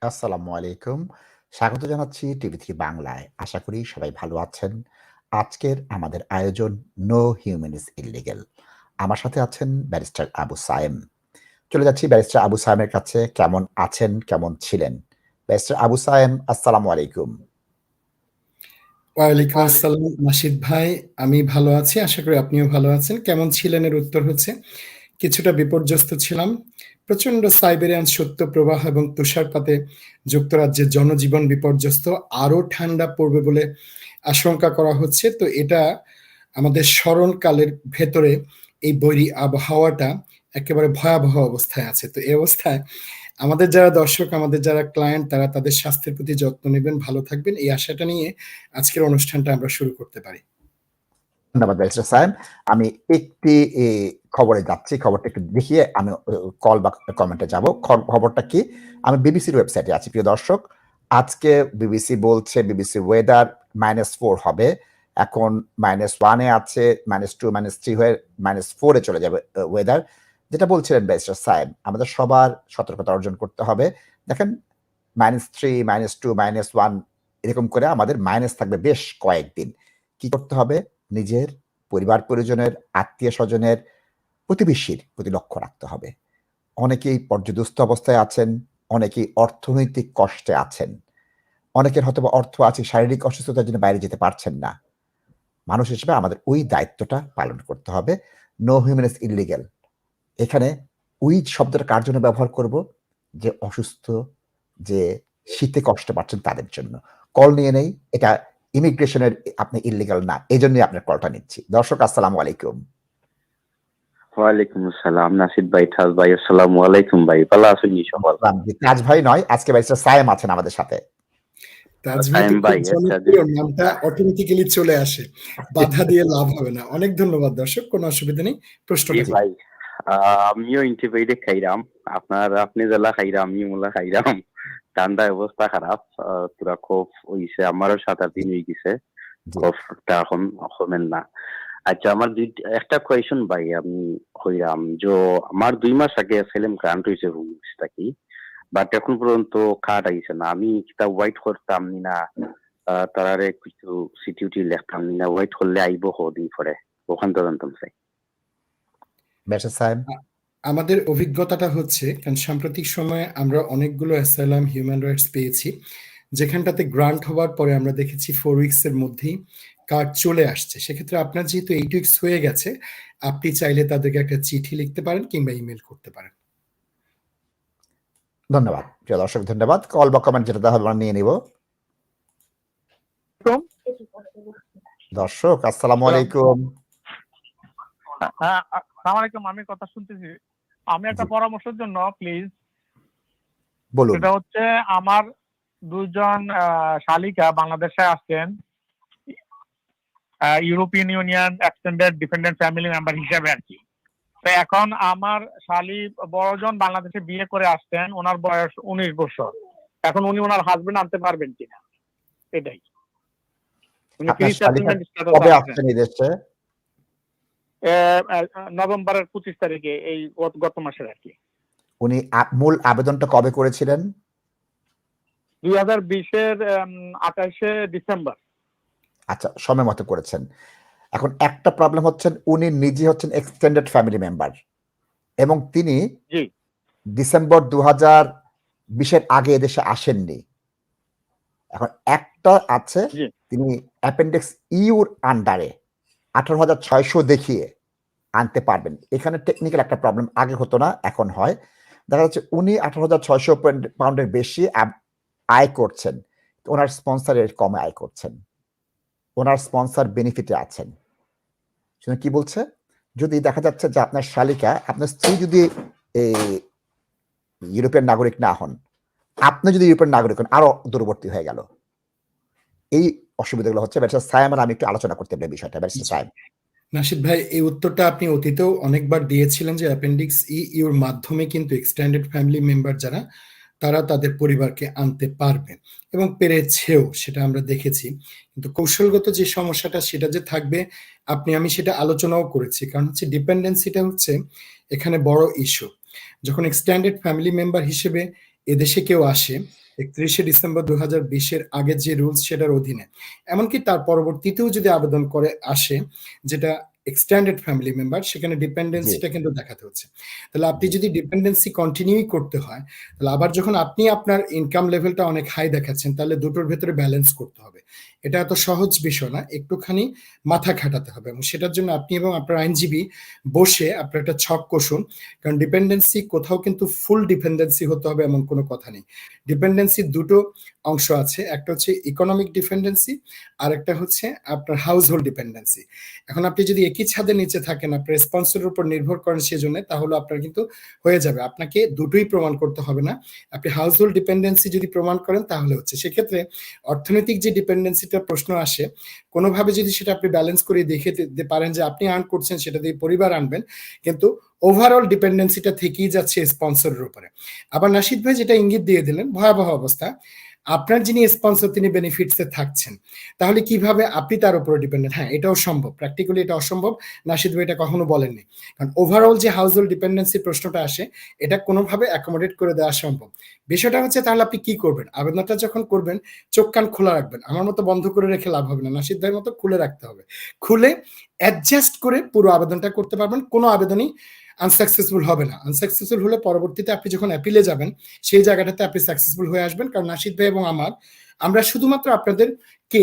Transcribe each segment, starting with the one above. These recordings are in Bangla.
আসসালামু আলাইকুম। স্বাগত জানাচ্ছি টিভি3 বাংলায়। আশা করি সবাই ভালো আছেন। আজকের আমাদের আয়োজন নো হিউম্যান ইজ ইল্লিগ্যাল। আমার সাথে আছেন ব্যারিস্টার আবু সায়েম। চলে যাচ্ছি ব্যারিস্টার আবু সায়েমের কাছে। কেমন আছেন, কেমন ছিলেন? ব্যারিস্টার আবু সায়েম, আসসালামু আলাইকুম। ওয়ালাইকুম আসসালাম নাশিদ ভাই, আমি ভালো আছি। আশা করি আপনিও ভালো আছেন। কেমন ছিলেন এর উত্তর হচ্ছে কিছুটা বিপর্যস্ত ছিলাম। প্রচন্ড সাইবেরিয়ান শৈত্যপ্রবাহ এবং তুষারপাতে যুক্তরাজ্যের জনজীবন বিপর্যস্ত। আরো ঠান্ডা পড়বে বলে আশঙ্কা করা হচ্ছে। তো এটা আমাদের স্মরণকালের ভেতরে এই বৈরী আবহাওয়াটা একেবারে ভয়াবহ অবস্থায় আছে। তো এই অবস্থায় আমাদের যারা দর্শক, আমাদের যারা ক্লায়েন্ট, তারা তাদের স্বাস্থ্যের প্রতি যত্ন নেবেন, ভালো থাকবেন, এই আশাটা নিয়ে আজকের অনুষ্ঠানটা আমরা শুরু করতে পারি। ধন্যবাদ ব্যারিস্টার সায়েম। আমি একটি খবরে যাচ্ছি। খবরটা একটু দেখিয়ে আমি কল বা কমেন্টে যাব। খবরটা কি? আমি বিবিসির ওয়েবসাইটে আছি প্রিয় দর্শক। আজকে বিবিসি বলছে বিবিসি ওয়েদার -4 হবে। এখন -1 এ আছে, -2, -3 হয়ে -4 এ চলে যাবে ওয়েদার। যেটা বলছিলেন ব্যারিস্টার সায়েম, আমাদের সবার সতর্কতা অর্জন করতে হবে। দেখেন -3, -2, -1 এরকম করে আমাদের মাইনাস থাকবে বেশ কয়েকদিন। কি করতে হবে? নিজের পরিবার-পরিজনের, আত্মীয়-স্বজনের, প্রতিবেশীর প্রতি লক্ষ্য রাখতে হবে। অনেকেই পর্যুদস্ত অবস্থায় আছেন, অনেকেই অর্থনৈতিক কষ্টে আছেন। অনেকের হয়তোবা অর্থ আছে, শারীরিক অসুস্থতার জন্য বাইরে যেতে পারছেন না। মানুষ হিসেবে আমাদের ওই দায়িত্বটা পালন করতে হবে। No human is illegal. এখানে ওই শব্দটা কার জন্য ব্যবহার করব? যে অসুস্থ, যে শীতে কষ্ট পাচ্ছেন তাদের জন্য। কল নিয়ে নেই। এটা ইমিগ্রেশনের আপনি ইল্লিগাল না। এজন্যই আপনার কলটা নিচ্ছি। দর্শক আসসালামু আলাইকুম। ওয়ালাইকুম আসসালাম নাসিদ ভাই, ঠাস ভাই, আসসালামু আলাইকুম ভাই, ভালো আছেন নি সকাল? তাজ ভাই নয়, আজকে ব্যারিস্টার সায়েম আছেন আমাদের সাথে। তাজ ভাই তো সায়েম খুব ভাই, জনপ্রিয়, নামটা অটোমেটিক্যালি চলে আসে, বাধা দিয়ে লাভ হবে না। অনেক ধন্যবাদ দর্শক, কোনো অসুবিধা নেই, প্রশ্নটা ভাই আমিও ইন্টিবাইটে খাইরাম, আপনি জেলা খাইরাম, আমি মোলা খাইরাম। ঠান্ডার অবস্থা খারাপ, পুরা খুব হইছে, আমারও 7-8 দিন হয়ে গেছে। খুবটা এখন কমেন না। আচ্ছা, আমার একটা কোয়েশন ভাই, আমি হইরাম যে আমার 2 মাস আগে অ্যাসাইলাম গ্রান্ট হয়েছে রুলসটা কি, বাট এখন পর্যন্ত কার্ড আইছে না। আমি কিতা ওয়াইট করতাম না, তারারে কিছু সিটিউটি লেখতাম না, ওয়াইট করলে আইব কদিন পরে, ওখান তো জানতাম চাই। ব্যারিস্টার সায়েম, আমাদের অভিজ্ঞতাটা হচ্ছে, কারণ সাম্প্রতিক সময়ে আমরা অনেকগুলো অ্যাসাইলাম হিউম্যান রাইটস পেয়েছি যেখানটাতে গ্রান্ট হওয়ার পরে আমরা দেখেছি 4 উইকস এর মধ্যেই কার্ড চলে আসছে। সেক্ষেত্রে আপনার যেহেতু 8 উইকস হয়ে গেছে, আপনি চাইলে তাদেরকে একটা চিঠি লিখতে পারেন কিংবা ইমেল করতে পারেন। ধন্যবাদ। প্রিয় দর্শক ধন্যবাদ। কল বা কমেন্ট যেটা দেওয়া হবে আমরা নিয়ে নিব। দর্শক আসসালামু আলাইকুম। হ্যাঁ, আসসালামু আলাইকুম। আমি কথা শুনতেছি। আমি একটা পরামর্শের জন্য প্লিজ। বলুন। সেটা হচ্ছে আমার 2 জন শালিকা বাংলাদেশে আসছেন European union extended dependent family member হিসেবে আর কি। তো এখন আমার শালি বড়জন বাংলাদেশে বিয়ে করে আসছেন, ওনার বয়স 19 বছর। এখন উনি ওনার হাজবেন্ড আনতে পারবেন কিনা, এটাই। উনি আপনার প্রি শালিকা সেটেলমেন্ট কবে স্ট্যাটাসে আসছেন আছেন এই দেশে? নভেম্বরের 25 তারিখে, এই গত মাসের আর কি। উনি মূল আবেদনটা কবে করেছিলেন? 2020-এর 28শে ডিসেম্বর। আচ্ছা, সময় মতো করেছেন। এখন একটা প্রবলেম হচ্ছেন, উনি নিজে হচ্ছেন এক্সটেন্ডেড ফ্যামিলি মেম্বার এবং তিনি জি ডিসেম্বর 2020-এর আগে এদেশে আসেননি। এখন একটা আছে, জি তিনি অ্যাপেন্ডিক্স ইউর আন্ডারে 18,600 দেখিয়ে আনতে পারবেন। এখানে টেকনিক্যাল একটা প্রবলেম, আগে হতো না, এখন হয়। দেখা যাচ্ছে উনি 18,600 পাউন্ডের বেশি আয় করছেন, ওনার স্পন্সর এর কমে আয় করছেন, ওনার স্পন্সর বেনিফিটে আছেন। শুনে কি বলছে, যদি দেখা যাচ্ছে যে আপনার শালিকা, আপনার স্ত্রী যদি এই ইউরোপিয়ান নাগরিক না হন, আপনি যদি ইউরোপিয়ান নাগরিক হন, আরো দূরবর্তী হয়ে গেল। এই অসুবিধাগুলো হচ্ছে। ব্যারিস্টার সায়েম আর আমি একটু আলোচনা করতে পারি বিষয়টা। ব্যারিস্টার সায়েম। নাশিদ ভাই, এই উত্তরটা আপনি অতীতেও অনেকবার দিয়েছিলেন যে অ্যাপেন্ডিক্স ইউর মাধ্যমে কিন্তু এক্সটেন্ডেড ফ্যামিলি মেম্বার যারা, তারা তাদের পরিবারকে আনতে পারবেন এবং পেরেছেও, সেটা আমরা দেখেছি। কিন্তু কৌশলগত যে সমস্যাটা সেটা যে থাকবে, আমি সেটা আলোচনাও করেছি। কারণ হচ্ছে ডিপেন্ডেন্সিটা হচ্ছে এখানে বড় ইস্যু। যখন এক্সটেন্ডেড ফ্যামিলি মেম্বার হিসেবে এদেশে কেউ আসে 31শে ডিসেম্বর 2020 আগে যে রুলস সেটার অধীনে, এমনকি তার পরবর্তীতেও যদি আবেদন করে আসে যেটা এক্সটেন্ডেড ফ্যামিলি মেম্বার, সেখানে ডিপেন্ডেন্সিটা কিন্তু দেখাতে হচ্ছে। তাহলে আপনি যদি ডিপেন্ডেন্সি কন্টিনিউই করতে হয়, তাহলে আবার যখন আপনি আপনার ইনকাম লেভেলটা অনেক হাই দেখাচ্ছেন, তাহলে দুটোর ভেতরে ব্যালেন্স করতে হবে। এটা এত সহজ বিষয় না, একটুখানি মাথা খাটাতে হবে, এবং সেটার জন্য আপনি এবং আপনার আইনজীবী বসে আপনার একটা ছক কষুন। কারণ ডিপেন্ডেন্সি কোথাও কিন্তু ফুল ডিপেন্ডেন্সি হতে হবে এমন কোনো কথা নেই। ডিপেন্ডেন্সির দুটো অংশ আছে, একটা হচ্ছে ইকোনমিক ডিপেন্ডেন্সি, আর একটা হচ্ছে আপনার হাউস হোল্ড ডিপেন্ডেন্সি। এখন আপনি যদি একই ছাদের নিচে থাকেন, আপনার স্পন্সরের উপর নির্ভর করেন সেজন্য, তাহলে আপনার কিন্তু হয়ে যাবে, আপনাকে দুটোই প্রমাণ করতে হবে না। আপনি হাউস হোল্ড ডিপেন্ডেন্সি যদি প্রমাণ করেন তাহলে হচ্ছে। সেক্ষেত্রে অর্থনৈতিক যে ডিপেন্ডেন্সিটার প্রশ্ন আসে, কোনোভাবে যদি সেটা আপনি ব্যালেন্স করে দেখে দিতে পারেন যে আপনি আর্ন করছেন, সেটা দিয়ে পরিবার আনবেন, কিন্তু ওভারঅল ডিপেন্ডেন্সিটা থেকেই যাচ্ছে স্পন্সরের উপরে। আবার নাশিদ ভাই যেটা ইঙ্গিত দিয়ে দিলেন, ভয়াবহ অবস্থা, আপনার যিনি স্পন্সর তিনি বেনিফিটসে থাকছেন, তাহলে কিভাবে আপনি তার উপরে ডিপেন্ডেন্ট? হ্যাঁ, এটাও সম্ভব, প্র্যাকটিক্যালি এটা অসম্ভব, নাশিদ ভাই এটা কখনো বলেননি। কারণ ওভারঅল যে হাউস হোল্ড ডিপেন্ডেন্সি প্রশ্নটা আসে, এটা কোনোভাবে অ্যাকোমোডেট করে দেওয়া সম্ভব। বিষয়টা হচ্ছে তাহলে আপনি কি করবেন? আবেদনটা যখন করবেন চোখ কান খোলা রাখবেন, আমার মতো বন্ধ করে রেখে লাভ হবে না, নাশিদ ভাইয়ের মতো খুলে রাখতে হবে। খুলে অ্যাডজাস্ট করে পুরো আবেদনটা করতে পারবেন, কোনো আবেদনই আনসাকসেসফুল হবে না। আনসাকসেসফুল হলে পরবর্তীতে আপনি যখন অ্যাপিলে যাবেন সেই জায়গাটাতে আপনি সাকসেসফুল হয়ে আসবেন। কারণ নাশিদ ভাই এবং আমরা শুধুমাত্র আপনাদেরকে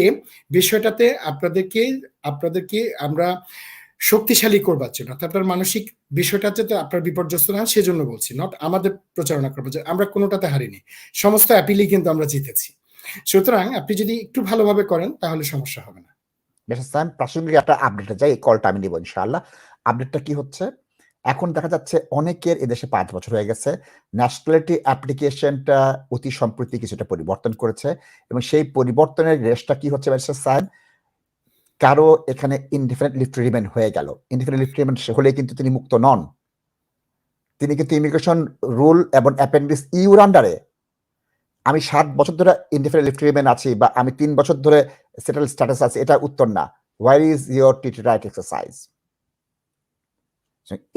বিষয়টাতে আপনাদেরকে আমরা শক্তিশালী করবার জন্য, আপনার মানসিক বিষয়টা যাতে আপনার বিপর্যস্ত না, সেজন্য বলছি, নট আমাদের প্রচারণা করবো যে আমরা কোনোটাতে হারিনি, সমস্ত অ্যাপিলেই কিন্তু আমরা জিতেছি। সুতরাং আপনি যদি একটু ভালোভাবে করেন তাহলে সমস্যা হবে না। প্রাসঙ্গিক একটা আপডেটে যাই, এই কলটা আমি নিব ইনশাআল্লাহ। আপডেটটা কি হচ্ছে, এখন দেখা যাচ্ছে অনেকের এদেশে 5 বছর হয়ে গেছে, ন্যাশনালিটি অ্যাপ্লিকেশনটা অতি সম্প্রতি কিছুটা পরিবর্তন করেছে, এবং সেই পরিবর্তনের রেশটা কি হচ্ছে ব্যারিস্টার সাহেব, কারো এখানে ইনডিফিনিট লিভ টু রিমেইন হয়ে গেল, ইনডিফিনিট লিভ টু রিমেইন হলে কিন্তু তিনি মুক্ত নন, তিনি কিন্তু ইমিগ্রেশন রুল এবং অ্যাপেন্ডিক্স ইউর আন্ডারে। আমি 7 বছর ধরে ইনডিফিনিট লিভ টু রিমেইন আছি, বা আমি 3 বছর ধরে সেটেল স্ট্যাটাস আছে, এটা উত্তর না। Where is your TT right exercise?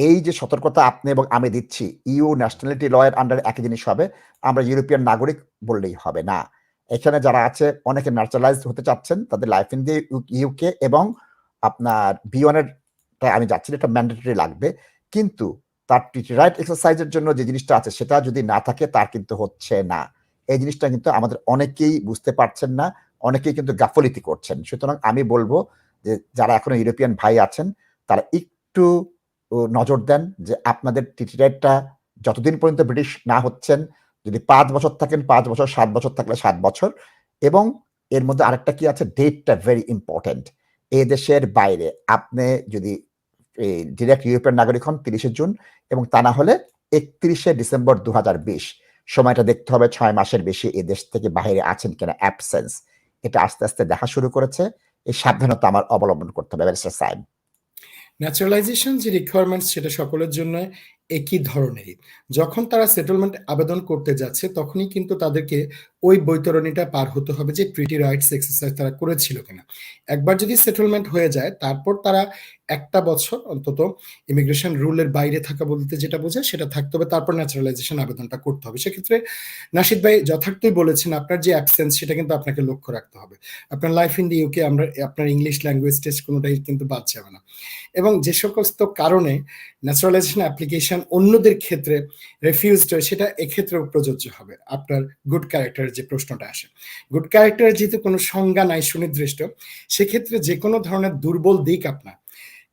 এই যে সতর্কতা আপনি এবং আমি দিচ্ছি, ইউ ন্যাশনালিটি লয়ের আন্ডারে একই জিনিস হবে, আমরা ইউরোপিয়ান নাগরিক বললেই হবে না। এখানে যারা আছে অনেকে ন্যাচারালাইজড হতে চাচ্ছেন, তাদের লাইফ ইন দি ইউকে এবং আপনার B1 আমি যাচ্ছি, এটা ম্যান্ডেটরি লাগবে, কিন্তু তার রাইট এক্সারসাইজের জন্য যে জিনিসটা আছে সেটা যদি না থাকে তার কিন্তু হচ্ছে না। এই জিনিসটা কিন্তু আমাদের অনেকেই বুঝতে পারছেন না, অনেকেই কিন্তু গাফলিতি করছেন। সুতরাং আমি বলবো যে যারা এখনো ইউরোপিয়ান ভাই আছেন তারা একটু নজর দেন যে আপনাদের টিটি রাইটটা যতদিন পর্যন্ত ব্রিটিশ না হচ্ছেন, যদি 5 বছর থাকেন 5 বছর, 7 বছর থাকলে 7 বছর, এবং এর মধ্যে আরেকটা কি আছে, ডেটটা ভেরি ইম্পর্টেন্ট। এই দেশের বাইরে আপনি যদি ডিরেক্ট ইউরোপিয়ান নাগরিক হন 30শে জুন, এবং তা না হলে 31শে ডিসেম্বর 2020, সময়টা দেখতে হবে 6 মাসের বেশি এই দেশ থেকে বাইরে আছেন কিনা, অ্যাবসেন্স, এটা আস্তে আস্তে দেখা শুরু করেছে। এই সাবধানতা আমার অবলম্বন করতে হবে ব্যারিস্টার সাহেব। ন্যাচারালাইজেশন যে রিকোয়ারমেন্টস সেটা সকলের জন্য একই ধরনেরই। যখন তারা সেটেলমেন্ট আবেদন করতে যাচ্ছে তখনই কিন্তু তাদেরকে ওই বৈতরণীটা পার হতে হবে যে ট্রিটি রাইটস এক্সারসাইজ তারা করেছিল কিনা। একবার যদি সেটেলমেন্ট হয়ে যায় তারপর তারা 1টা বছর অন্তত ইমিগ্রেশন রুলের বাইরে থাকা বলতে যেটা বোঝায় সেটা থাকতে হবে, তারপর ন্যাচারালাইজেশন আবেদনটা করতে হবে। সেক্ষেত্রে নাশিদ ভাই যথার্থই বলেছেন, আপনার যে অ্যাবসেন্স সেটা কিন্তু আপনাকে লক্ষ্য রাখতে হবে। আপনার লাইফ ইন দি ইউকে আপনার ইংলিশ ল্যাঙ্গুয়েজ টেস্ট কোনোটাই কিন্তু বাদ যাবে না। এবং যে সমস্ত কারণে ন্যাচারালাইজেশন অ্যাপ্লিকেশন অন্যদের ক্ষেত্রে রেফিউজড হয় সেটা এক্ষেত্রেও প্রযোজ্য হবে। আপনার গুড ক্যারেক্টারের যে প্রশ্নটা আসে, গুড ক্যারেক্টারের যেহেতু কোনো সংজ্ঞা নাই সুনির্দিষ্ট, সেক্ষেত্রে যে কোনো ধরনের দুর্বল দিক আপনার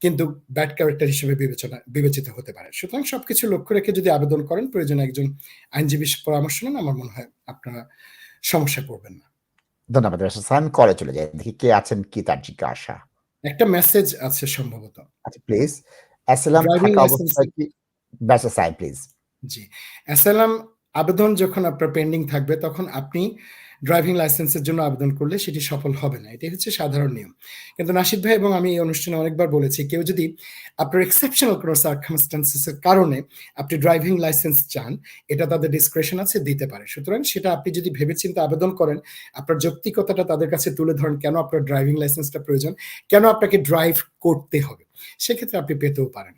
কিন্তু ব্যাড ক্যারেক্টার হিসেবে বিবেচিত হতে পারে। সুতরাং সবকিছু লক্ষ্য রেখে যদি আবেদন করেন, প্রয়োজনে একজন আইনজীবীর পরামর্শ নেন, আমার মনে হয় আপনারা সমস্যা পড়বেন না। ধন্যবাদ। কলে চলে যায়, দেখি কে আছেন, কি তার জিজ্ঞাসা। একটা মেসেজ আছে সম্ভবত। আচ্ছা প্লিজ। আসসালাম, থাকা অবস্থায় কি ব্যারিস্টার সাহেব প্লিজ। G, asylum. আবেদন যখন আপনার পেন্ডিং থাকবে তখন আপনি ড্রাইভিং লাইসেন্সের জন্য আবেদন করলে সেটি সফল হবে না, এটাই হচ্ছে সাধারণ নিয়ম। কিন্তু নাশিদ ভাই এবং আমি এই অনুষ্ঠানে অনেকবার বলেছি, কেউ যদি আপনার এক্সেপশনাল কোনো সার্কামস্টান্সেসের কারণে আপনি ড্রাইভিং লাইসেন্স চান, এটা তাদের ডিসক্রিপশন আছে, দিতে পারে। সুতরাং সেটা আপনি যদি ভেবেচিন্তে আবেদন করেন, আপনার যৌক্তিকতাটা তাদের কাছে তুলে ধরেন, কেন আপনার ড্রাইভিং লাইসেন্সটা প্রয়োজন, কেন আপনাকে ড্রাইভ করতে হবে, সেক্ষেত্রে আপনি পেতেও পারেন।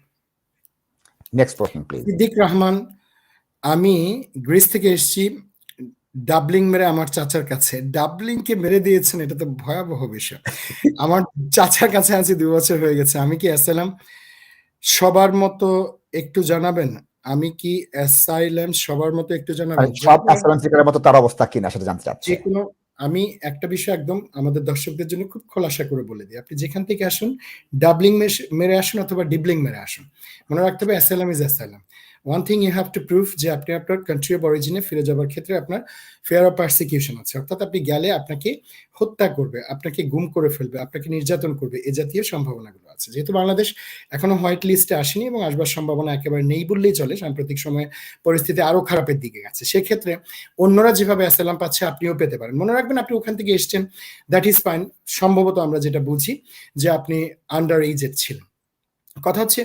নেক্সট প্রশ্ন প্লিজ। সিদ্দিক রহমান, আমি গ্রিস থেকে এসেছি, ডাবলিং মেরে আমার চাচার কাছে। ডাবলিংকে মেরে দিয়েছেন, এটা তো ভয়াবহ বিষয়। আমার চাচার কাছে আছি ২ বছর হয়ে গেছে। আমি কি অ্যাসাইলাম সবার মতো একটু জানাবেন? আমি কি অ্যাসাইলাম সবার মতো একটু জানাবেন? সব অ্যাসাইলাম সিকারের মতো তার অবস্থা কিনা সেটা জানতে চাচ্ছে। যেকোনো আমি একটা বিষয় একদম আমাদের দর্শকদের জন্য খুব খোলাসা করে বলে দিই। আপনি যেখান থেকে আসুন, ডাবলিং মেরে আসুন অথবা ডিবলিং মেরে আসুন। মনে রাখতে হবে asylum is asylum. One thing you have to prove যে আপনি আপনার কান্ট্রি অফ অরিজিনে ফিরে যাবার ক্ষেত্রে আপনার ফিয়ার অফ পারসিকিউশন আছে। অর্থাৎ আপনি গেলে আপনাকে হত্যা করবে, আপনাকে গুম করে ফেলবে, আপনাকে নির্যাতন করবে, এ জাতীয় সম্ভাবনাগুলো আছে। যেহেতু বাংলাদেশ এখনো হোয়াইট লিস্টে আসেনি এবং আসবার সম্ভাবনা একেবারে নেই বললেই চলে, সাম্প্রতিক সময়ে পরিস্থিতি আরো খারাপের দিকে গেছে। সেক্ষেত্রে অন্যরা যেভাবে অ্যাসাইলাম পাচ্ছে আপনিও পেতে পারেন। মনে রাখবেন আপনি ওখান থেকে এসছেন, দ্যাট ইজ ফাইন। সম্ভবত আমরা যেটা বুঝি যে আপনি আন্ডার এজেড ছিলেন। কথা হচ্ছে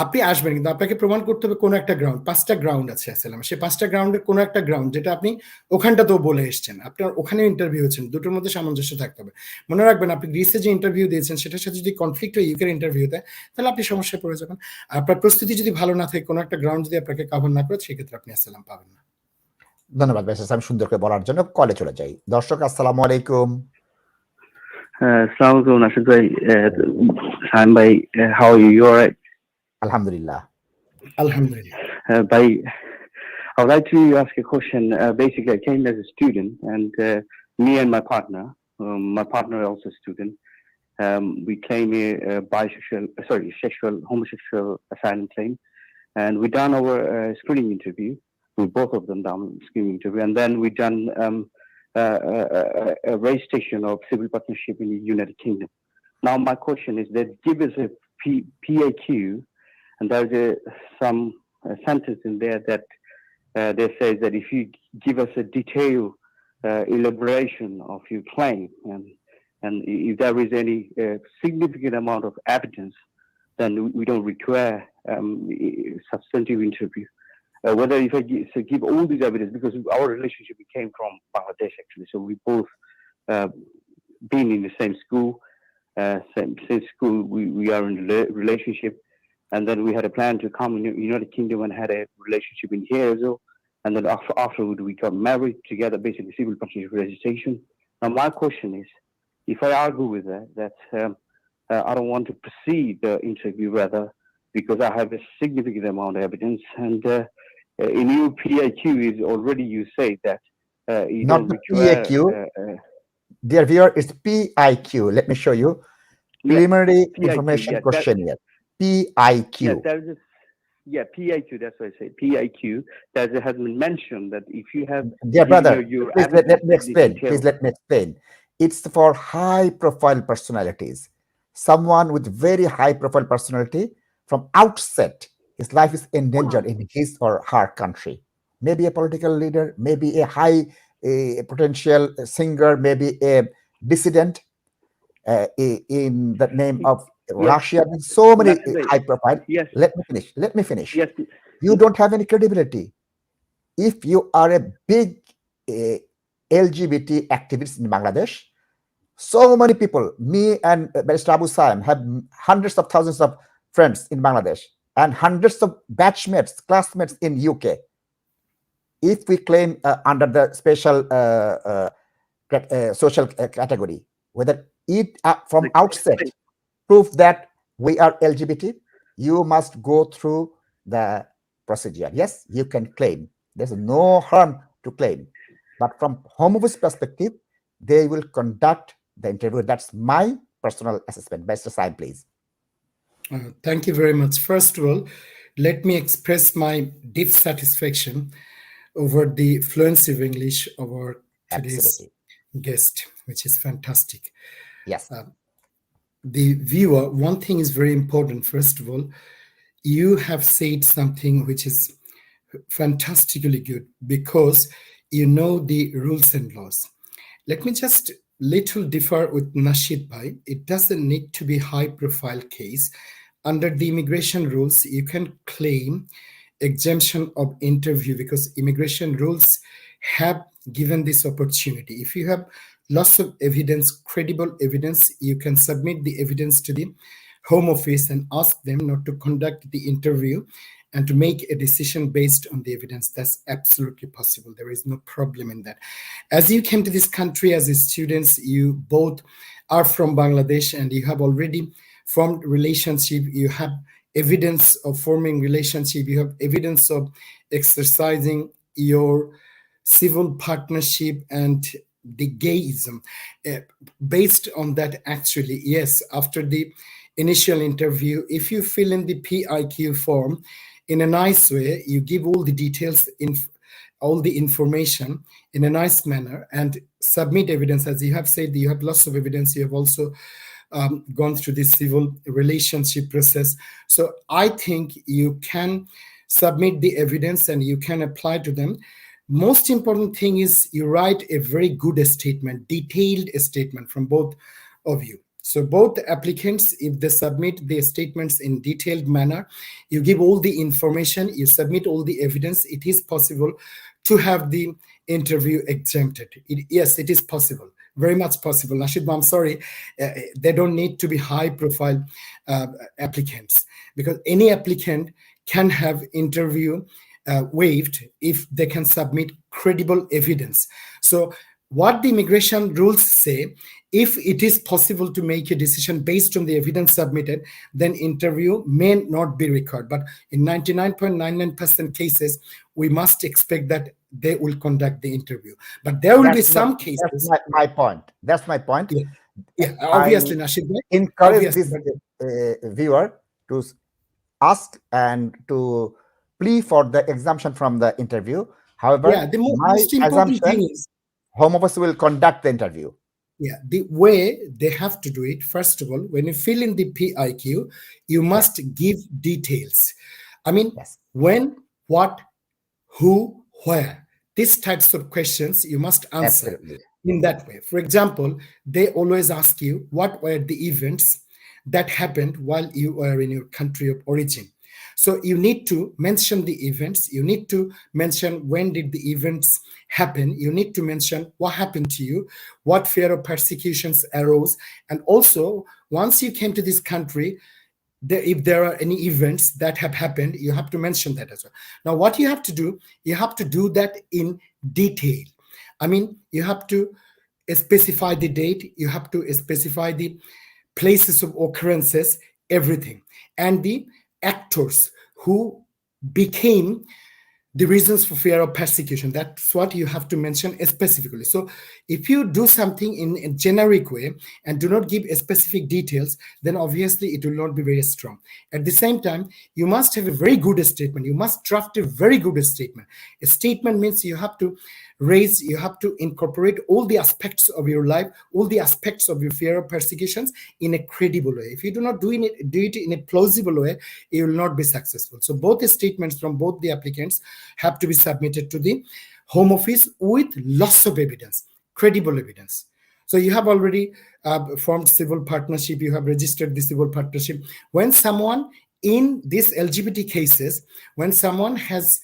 আপনি আসবেন, কিন্তু আপনাকে প্রমাণ করতে হবে কোনো একটা গ্রাউন্ড। ৫টা গ্রাউন্ড আছে অ্যাসাইলাম। সেই ৫টা গ্রাউন্ডের কোনো একটা গ্রাউন্ড যেটা আপনি ওখানটাতেও বলে এসছেন, আপনার ওখানে ইন্টারভিউ হচ্ছেন, দুটোর মধ্যে সামঞ্জস্য থাকতে হবে। মনে রাখবেন আপনি গ্রিসে যে ইন্টারভিউ দিয়েছেন সেটার সাথে যদি কনফ্লিক্ট হয় ইউকের ইন্টারভিউতে, তাহলে আপনি সমস্যায় পড়ে যাবেন। আপনার প্রস্তুতি যদি ভালো না থাকে, কোনো একটা গ্রাউন্ড যদি আপনাকে কভার না করে, সেক্ষেত্রে আপনি অ্যাসাইলাম পাবেন না। ধন্যবাদ ব্যারিস্টার সাহেব সুন্দর করে বলার জন্য। কলে চলে যাই। দর্শক আসসালামু আলাইকুম। Assalamu alaikum, Nashit bhai. Sayem bhai, how are you? You alright? আলহামদুলিল্লাহ। আলহামদুলিল্লাহ। Bhai, I would like to ask a question. Basically, I came as a student, and me and my partner also a student. We claim a sexual, homosexual asylum claim, and we done our screening interview. We both of them done screening interview, and then we done a registration of civil partnership in the United Kingdom. Now, my question is that give us a PAQ, and there's some sentence in there that they say that if you give us a detailed elaboration of your claim, and if there is any significant amount of evidence, then we don't require substantive interview. Whether if I give all this evidence, because our relationship came from Bangladesh actually, so we both been in the same school, same school. We are in a relationship, and then we had a plan to come in the United Kingdom and had a relationship in here as well. And then afterward we got married together, basically civil partnership registration. Now my question is, if I argue with that I don't want to proceed the interview rather, because I have a significant amount of evidence, and in your PIQ is already you say that you Not don't the require. PAQ. Dear viewer, it's PIQ. Let me show you. Preliminary PIQ, information yeah, questionnaire. PIQ. Yeah, PIQ. That's what I say. PIQ. That has been mentioned that if you have. Dear brother, your please let me explain. Please let me explain. It's for high-profile personalities. Someone with very high-profile personality from outset, his life is endangered in his or her country. Maybe a political leader, maybe a high potential singer, maybe a dissident in the name of Russia. There's so many high-profile. Yes. Let me finish. Yes. You don't have any credibility. If you are a big LGBT activist in Bangladesh, so many people, me and Barrister Abu Sayem have hundreds of thousands of friends in Bangladesh and hundreds of batchmates, classmates in UK. If we claim under the special social category, whether it from outset prove that we are LGBT, you must go through the procedure. Yes, you can claim. There's no harm to claim. But from Home Office perspective, they will conduct the interview. That's my personal assessment. Barrister Sayem, please. Thank you very much. First of all, let me express my deep satisfaction over the fluency of English of our today's guest, which is fantastic. Yes. The viewer, one thing is very important. First of all, you have said something which is fantastically good because you know the rules and laws. Let me just little differ with Nashit bhai. It doesn't need to be high profile case. Under the immigration rules, you can claim exemption of interview because immigration rules have given this opportunity. If you have lots of evidence, credible evidence, you can submit the evidence to the Home Office and ask them not to conduct the interview and to make a decision based on the evidence. That's absolutely possible. There is no problem in that. As you came to this country as students, you both are from Bangladesh and you have already formed relationship. You have evidence of forming relationship. You have evidence of exercising your civil partnership and the gayism. Based on that, actually, yes, after the initial interview, if you fill in the PIQ form in a nice way, you give all the details, all the information in a nice manner and submit evidence. As you have said, you have lots of evidence. You have also gone through the civil relationship process. So I think you can submit the evidence and you can apply to them. Most important thing is you write a very good statement, detailed statement from both of you. So both applicants, if they submit their statements in detailed manner, you give all the information, you submit all the evidence, it is possible to have the interview exempted. Yes, it is possible. Very much possible. Nashit, I'm sorry, they don't need to be high-profile applicants, because any applicant can have interview waived if they can submit credible evidence. So what the immigration rules say, if it is possible to make a decision based on the evidence submitted, then interview may not be required. But in 99.99% cases, we must expect that they will conduct the interview. But there will be some cases. That's my point. That's my point. Yeah, obviously, Nashit. Encourage this viewer to ask and to plea for the exemption from the interview. However, the most important thing is Home Office will conduct the interview. Yeah, the way they have to do it, first of all, when you fill in the PIQ, you must give details. I mean, when, what, who, where. These types of questions you must answer in that way. For example, they always ask you what were the events that happened while you were in your country of origin. So you need to mention the events. You need to mention when did the events happen. You need to mention what happened to you, what fear of persecutions arose. And also, once you came to this country, if there are any events that have happened, you have to mention that as well. Now, what you have to do that in detail. I mean, you have to specify the date. You have to specify the places of occurrences, everything. And the actors who became the reasons for fear of persecution. That's what you have to mention specifically. So if you do something in a generic way and do not give specific details, then obviously it will not be very strong. At the same time, you must have a very good statement. You must draft a very good statement. A statement means you have to incorporate all the aspects of your life, all the aspects of your fear of persecutions in a credible way. If you do not do it in a plausible way, you will not be successful. So both the statements from both the applicants have to be submitted to the Home Office with lots of evidence, credible evidence. So you have already formed civil partnership, you have registered the civil partnership. When someone in these LGBT cases, when someone has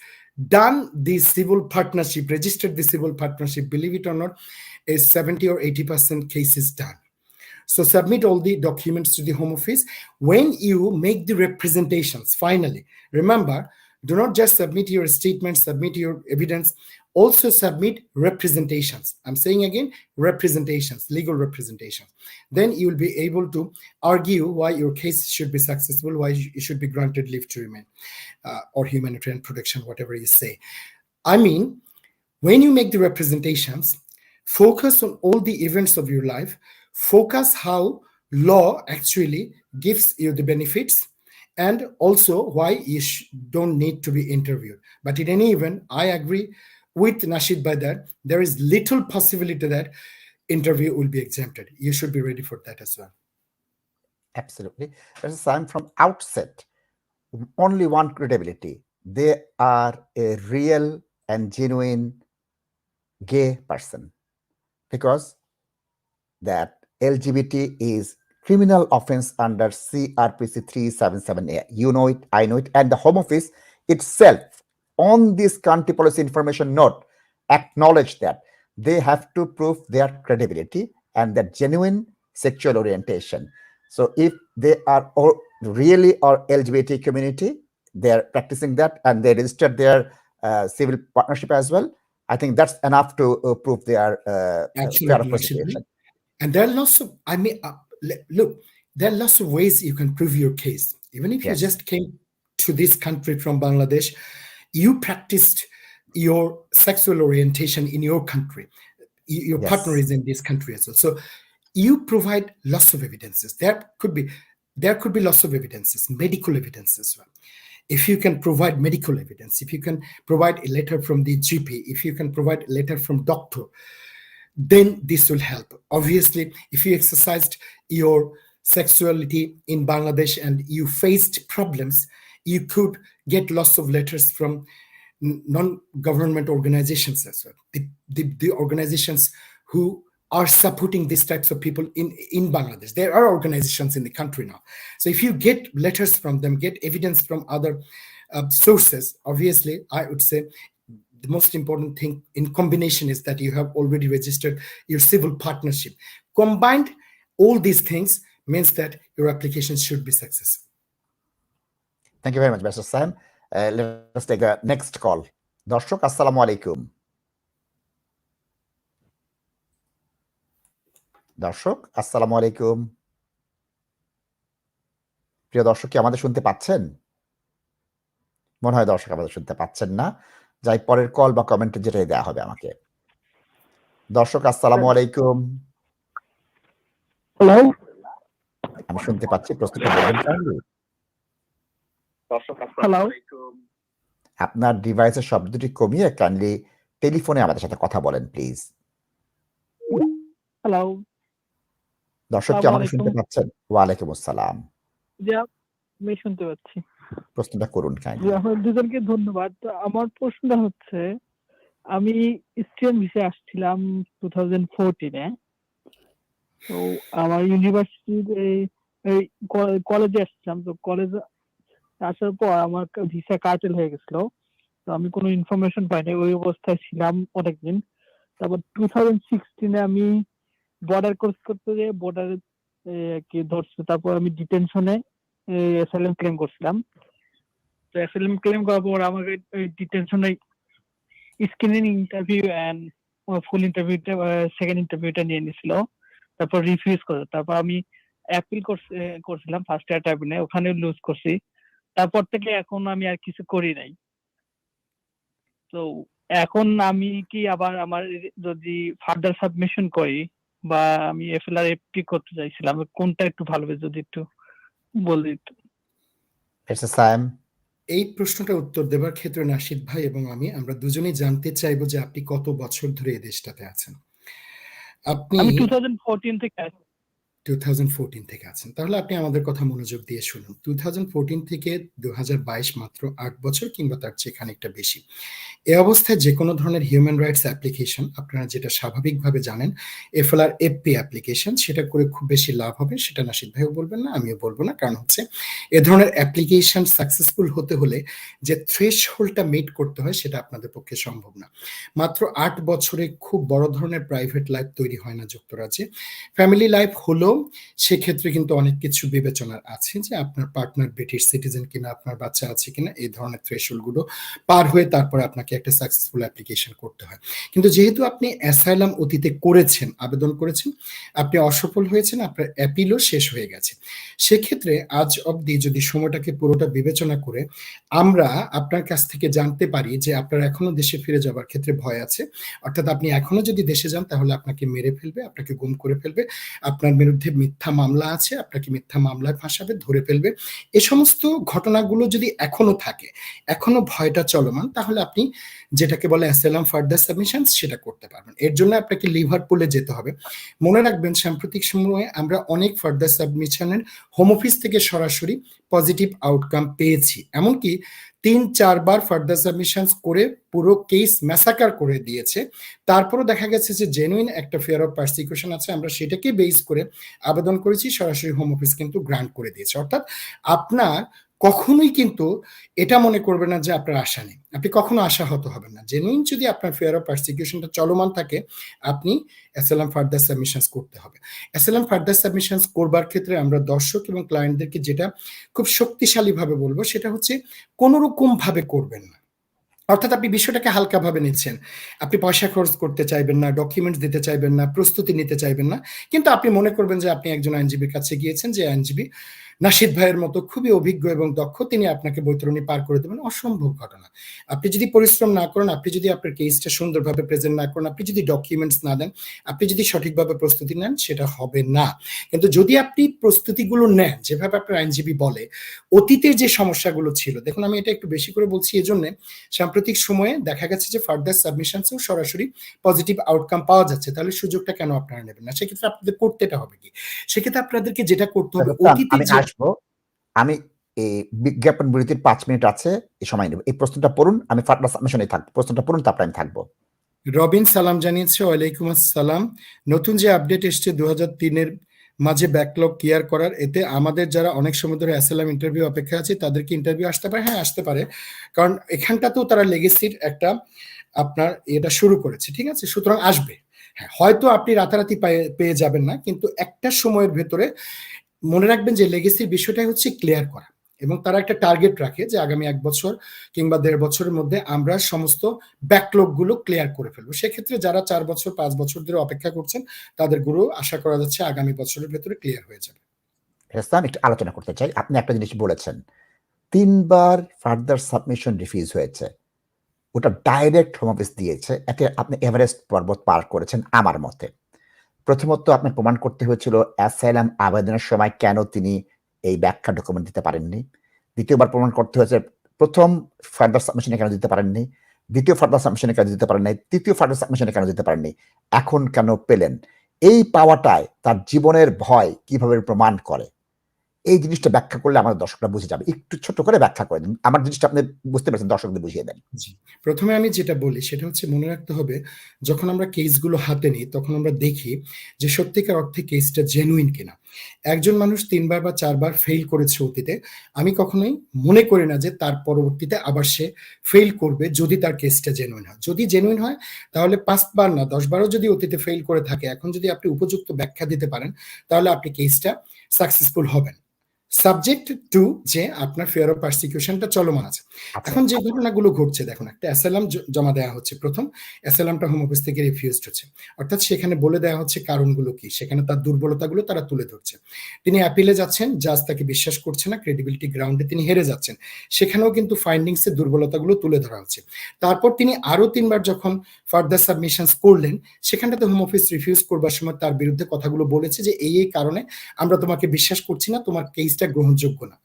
done the civil partnership, registered the civil partnership, believe it or not, is 70 or 80% cases done. So submit all the documents to the Home Office. When you make the representations, finally, remember, do not just submit your statement, submit your evidence, also submit representations. I'm saying again, representations, legal representations. Then you will be able to argue why your case should be successful, why you should be granted leave to remain, or humanitarian protection, whatever you say. I mean, when you make the representations, focus on all the events of your life, focus how law actually gives you the benefits, and also why you don't need to be interviewed. But in any event, I agree with Nashit by that there is little possibility that interview will be exempted. You should be ready for that as well. Absolutely. I'm from outset, only one credibility. They are a real and genuine gay person, because that LGBT is criminal offense under CRPC 377A. You know it, I know it, and the Home Office itself on this country policy information note acknowledge that they have to prove their credibility and their genuine sexual orientation. So if they are really our LGBT community, they are practicing that and they registered their civil partnership as well, I think that's enough to prove their fair Absolutely, of Nashit. prosecution. And there are lots of, look, there are lots of ways you can prove your case. Even if you Yes. just came to this country from Bangladesh, you practiced your sexual orientation in your country. Your Yes. partner is in this country as well. So you provide lots of evidences. There could be lots of evidences, medical evidence as well. If you can provide medical evidence, if you can provide a letter from the GP, if you can provide a letter from doctor, then this will help. Obviously, if you exercised your sexuality in Bangladesh and you faced problems, you could get lots of letters from non-government organizations as well. The organizations who are supporting these types of people in Bangladesh. There are organizations in the country now. So if you get letters from them, get evidence from other sources, obviously, I would say the most important thing in combination is that you have already registered your civil partnership. Combined, all these things means that your application should be successful. Thank you very much, Mr. Sayem. Let's take a next call. দর্শক আসসালামু আলাইকুম। দর্শক আসসালামু আলাইকুম। প্রিয় দর্শক কি আমাদের শুনতে পাচ্ছেন? মনে হয় দর্শক আমাদের শুনতে পাচ্ছেন না। যাই পরের কল বা কমেন্টে যেটাই দেওয়া হবে আমাকে। দর্শক আসসালামু আলাইকুম। হ্যালো, আমি শুনতে পাচ্ছি, প্রশ্নটা বলবেন কাইন্ডলি। দর্শক আসসালামু আলাইকুম। আপনার ডিভাইসের শব্দটি কমিয়ে কাইন্ডলি টেলিফোনে আমাদের সাথে কথা বলেন প্লিজ। হ্যালো, দর্শক কি আমাকে শুনতে পাচ্ছেন? ওয়ালাইকুম আসসালাম। জি আমি শুনতে পাচ্ছি। প্রশ্নটা করুন জি কাইন্ডলি। আপনাদের দুজনকে ধন্যবাদ। আমার প্রশ্নটা হচ্ছে, আমি স্টুডেন্ট ভিসায় আসছিলাম 2014-এ। তো আমার ইউনিভার্সিটিতে এই কলেজে আসছিলাম। তো কলেজে আসার পর আমার ভিসা কার্টেল হয়ে গেছিল। তো আমি কোনো ইনফরমেশন পাইনি, ওই অবস্থায় ছিলাম অনেকদিন। তারপর 2016-এ আমি বর্ডার ক্রস করতে গিয়ে বর্ডারে কি ধরছে, তারপর আমি ডিটেনশনে অ্যাসাইলাম ক্লেম করছিলাম। তো অ্যাসাইলাম ক্লেম করার পর আমাকে ডিটেনশনে স্ক্রিনিং ইন্টারভিউ এন্ড ফুল ইন্টারভিউটা সেকেন্ড ইন্টারভিউটা নিয়ে নিছিল। তারপর রিফিউজ করে, তারপর আমি অ্যাপিল করছিলাম ফার্স্ট ইয়ার ট্রাইব্যুনালে, ওখানে লুজ করছি। তারপর থেকে এখন আমি আর কিছু করি নাই। তো এখন আমি কি আবার আমার যদি ফার্দার সাবমিশন করি বা আমি এফএলআর এফটি করতে চাইছিলাম, কোনটা একটু ভালো হবে যদি একটু বলে দিত। মিস্টার সায়েম। এই প্রশ্নটার উত্তর দেবার ক্ষেত্রে নাশিদ ভাই এবং আমরা দুজনেই জানতে চাইবো যে আপনি কত বছর ধরে এই দেশটাতে আছেন। আপনি আমি 2014 থেকে আছি। 2014 থেকে আছেন, তাহলে আপনি আমাদের কথা মনোযোগ দিয়ে শুনুন। 2014 থেকে 2022 মাত্র 8 বছর কিংবা তার চেয়ে খানিকটা বেশি। এই অবস্থায় যে কোনো ধরনের হিউম্যান রাইটস অ্যাপ্লিকেশন, আপনারা যেটা স্বাভাবিকভাবে জানেন এফএলআর এফপি অ্যাপ্লিকেশন, সেটা করে খুব বেশি লাভ হবে সেটা নাশিদ ভাইও বলবেন না, আমিও বলবো না। কারণ হচ্ছে এ ধরনের অ্যাপ্লিকেশন সাকসেসফুল হতে হলে যে থ্রেশহোল্ডটা মিট করতে হয় সেটা আপনাদের পক্ষে সম্ভব না। মাত্র 8 বছরে খুব বড় ধরনের প্রাইভেট লাইফ তৈরি হয় না যুক্তরাজ্যে। ফ্যামিলি লাইফ হলো সেক্ষেত্রে কিন্তু অনেক কিছু বিবেচনার আছে, যে আপনার পার্টনার ব্রিটিশ সিটিজেন কিনা, আপনার বাচ্চা আছে কিনা, এই ধরনের থ্রেশহোল্ডগুলো পার হয়ে তারপরে আপনাকে একটা সাকসেসফুল অ্যাপ্লিকেশন করতে হয়। কিন্তু যেহেতু আপনি অ্যাসাইলাম অতীতে করেছেন, আবেদন করেছেন, আপনি অসফল হয়েছেন, আপনার অ্যাপিলও শেষ হয়ে গেছে, সেক্ষেত্রে আজ অবধি যদি সময়টাকে পুরোটা বিবেচনা করে আমরা আপনার কাছ থেকে জানতে পারি যে আপনার এখনো দেশে ফিরে যাবার ক্ষেত্রে ভয় আছে, অর্থাৎ আপনি এখনো যদি দেশে যান তাহলে আপনাকে মেরে ফেলবে, আপনাকে গুম করে ফেলবে, আপনার বিরুদ্ধে মিথ্যা মামলা আছে, আপনাকে মিথ্যা মামলায় ফাঁসাবে, ধরে ফেলবে, এ সমস্ত ঘটনাগুলো যদি এখনো থাকে, এখনো ভয়টা চলমান, তাহলে আপনি যেটাকে বলে অ্যাসাইলাম ফার্দার সাবমিশন সেটা করতে পারবেন। এর জন্য আপনাকে লিভারপুলে যেতে হবে। মনে রাখবেন সাম্প্রতিক সময়ে আমরা অনেক ফার্দার সাবমিশনের হোম অফিস থেকে সরাসরি পজিটিভ আউটকাম পেয়েছি, এমনকি 3-4 বার ফার্দার সাবমিশন করে পুরো কেস ম্যাসাকার করে দিয়েছে। তারপরও দেখা গেছে যে জেনুইন একটা ফিয়ার অফ পারসিকিউশন আছে, আমরা সেটাকে বেস করে আবেদন করেছি, সরাসরি হোম অফিস কিন্তু গ্রান্ট করে দিয়েছে। অর্থাৎ আপনার কখনোই কিন্তু এটা মনে করবেন না যে আপনার আশা নেই। আপনি কখনো আশাহত হবেন না। জেনুইন যদি আপনার ফিয়ার অফ পারসিকিউশনটা চলমান থাকে, আপনি অ্যাসাইলাম ফার্দার সাবমিশনস করতে হবে। অ্যাসাইলাম ফার্দার সাবমিশনস করবার ক্ষেত্রে আমরা দর্শক এবং ক্লায়েন্টদেরকে যেটা খুব শক্তিশালীভাবে বলবো, সেটা হচ্ছে কোনোরকমভাবে করবেন না। অর্থাৎ আপনি বিষয়টাকে হালকাভাবে নিচ্ছেন। আপনি পয়সা খরচ করতে চাইবেন না, ডকুমেন্টস দিতে চাইবেন না, প্রস্তুতি নিতে চাইবেন না। কিন্তু আপনি মনে করবেন যে আপনি একজন আইনজীবীর কাছে গিয়েছেন, যে আইনজীবী নাশিদ ভাইয়ের মতো খুবই অভিজ্ঞ এবং দক্ষ, তিনি আপনাকে বৈতরণী পার করে দেবেন। অসম্ভব ঘটনা। আপনি যদি পরিশ্রম না করেন, আপনি যদি আপনার কেসটা সুন্দরভাবে প্রেজেন্ট না করেন, আপনি যদি ডকুমেন্টস না দেন, আপনি যদি সঠিকভাবে প্রস্তুতি নেন, সেটা হবে না। কিন্তু যদি আপনি প্রস্তুতিগুলো নেন যেভাবে আপনার আইনজীবী বলে, অতীতের যে সমস্যাগুলো ছিল, দেখুন আমি এটা একটু বেশি করে বলছি এজন্য, সাম্প্রতিক সময়ে দেখা গেছে যে ফার্দার সাবমিশনসেও সরাসরি পজিটিভ আউটকাম পাওয়া যাচ্ছে। তাহলে সুযোগটা কেন আপনারা নেবেন না? সেক্ষেত্রে আপনাদের করতেটা হবে কি? সেক্ষেত্রে আপনাদেরকে যেটা করতে হবে, অতীতে আমি যে আসবো, আমি এই বিজ্ঞাপন বিরতির 5 মিনিট আছে, এই সময় নেব। এই প্রশ্নটা পড়ুন, আমি ফার্দার সাবমিশনে থাকবো। প্রশ্নটা পড়ুন, তারপরে আমি থাকবো। রবিন সালাম জানিয়েছে, ওয়ালাইকুম আসসালাম। নতুন যে আপডেট এসছে 2003-এর মাঝে ব্যাকলগ ক্লিয়ার করার, এতে আমাদের যারা অনেক সময় ধরে অ্যাসাইলাম ইন্টারভিউ অপেক্ষা আছে তাদেরকে ইন্টারভিউ আসতে পারে। হ্যাঁ, আসতে পারে, কারণ এখানটাতেও তারা লেগেসির একটা আপনার এটা শুরু করেছে, ঠিক আছে? সুতরাং আসবে। হ্যাঁ, হয়তো আপনি রাতারাতি পেয়ে যাবেন না, কিন্তু একটা সময়ের ভেতরে মনে রাখবেন যে লেগেসির বিষয়টাই হচ্ছে ক্লিয়ার করা, এবং তারা একটা টার্গেট রাখে যে আগামী 1 বছর কিংবা 1.5 বছরের মধ্যে আমরা সমস্ত ব্যাকলগ গুলো ক্লিয়ার করে ফেলবো। সেক্ষেত্রে যারা 4 বছর 5 বছর ধরে অপেক্ষা করছেন, তাদের গুলো আশা করা যাচ্ছে আগামী বছরের ভেতরে ক্লিয়ার হয়ে যাবে। হেসান, একটু আলোচনা করতে চাই। আপনি একটা জিনিস বলেছেন, 3 বার ফার্দার সাবমিশন রিফিউজ হয়েছে, ওটা ডাইরেক্ট হোম অফিস দিয়েছে। এতে আপনি এভারেস্ট পর্বত পার করেছেন আমার মতে। প্রথমত আপনার প্রমাণ করতে হয়েছিল অ্যাসাইলাম আবেদনের সময় কেন তিনি এই ব্যাখ্যা ডকুমেন্ট দিতে পারেননি। দ্বিতীয়বার প্রমাণ করতে হয়েছে প্রথম ফার্দার সাবমিশনে কেন দিতে পারেননি, দ্বিতীয় ফার্দার সাবমিশনে কেন দিতে পারেন নাই, তৃতীয় ফার্দার সাবমিশনে কেন দিতে পারেননি, এখন কেন পেলেন। এই পাওয়াটায় তার জীবনের ভয় কিভাবে প্রমাণ করে, এই জিনিসটা ব্যাখ্যা করলে আমার দর্শকরা বুঝে যাবে। একটু ছোট করে ব্যাখ্যা করে দিন, আমার জিনিসটা আপনি বুঝতে পারছেন, দর্শকদের বুঝিয়ে দেন। জি, প্রথমে আমি যেটা বলি সেটা হচ্ছে মনে রাখতে হবে, যখন আমরা কেসগুলো হাতে নিই তখন আমরা দেখি যে সত্যিকার অর্থে কেসটা জেনুইন কিনা। একজন মানুষ 3 বার বা 4 বার ফেইল করেছে অতীতে, আমি কখনোই মনে করি না যে তার পরবর্তীতে আবার সে ফেইল করবে যদি তার কেসটা জেনুইন হয়। যদি জেনুইন হয় তাহলে 5 বার না 10 বারও যদি অতীতে ফেইল করে থাকে, এখন যদি আপনি উপযুক্ত ব্যাখ্যা দিতে পারেন, তাহলে আপনি কেসটা সাকসেসফুল হবেন, সাবজেক্ট টু যে আপনার ফিয়ার অফ পারসিকিউশনটা চলমান আছে। এখন যে ঘটনাগুলো ঘটছে, দেখুন একটা অ্যাসাইলাম জমা দেওয়া হচ্ছে, প্রথম অ্যাসাইলামটা হোম অফিস থেকে রিফিউজড হচ্ছে, অর্থাৎ সেখানে বলে দেওয়া হচ্ছে কারণগুলো কি, সেখানে তার দুর্বলতাগুলো তারা তুলে ধরছে। তিনি অ্যাপিলে যাচ্ছেন, জাজ তাকে বিশ্বাস করছে না, ক্রেডিবিলিটি গ্রাউন্ডে তিনি হেরে যাচ্ছেন, সেখানেও কিন্তু ফাইন্ডিংসের দুর্বলতাগুলো তুলে ধরা হচ্ছে। তারপর তিনি আরো 3 বার যখন ফার্দার সাবমিশনস করলেন, সেখানটাতে হোম অফিস রিফিউজ করবার সময় তার বিরুদ্ধে কথাগুলো বলেছে যে এই কারণে আমরা তোমাকে বিশ্বাস করছি না, তোমার কেসটা গ্রহণযোগ্য না।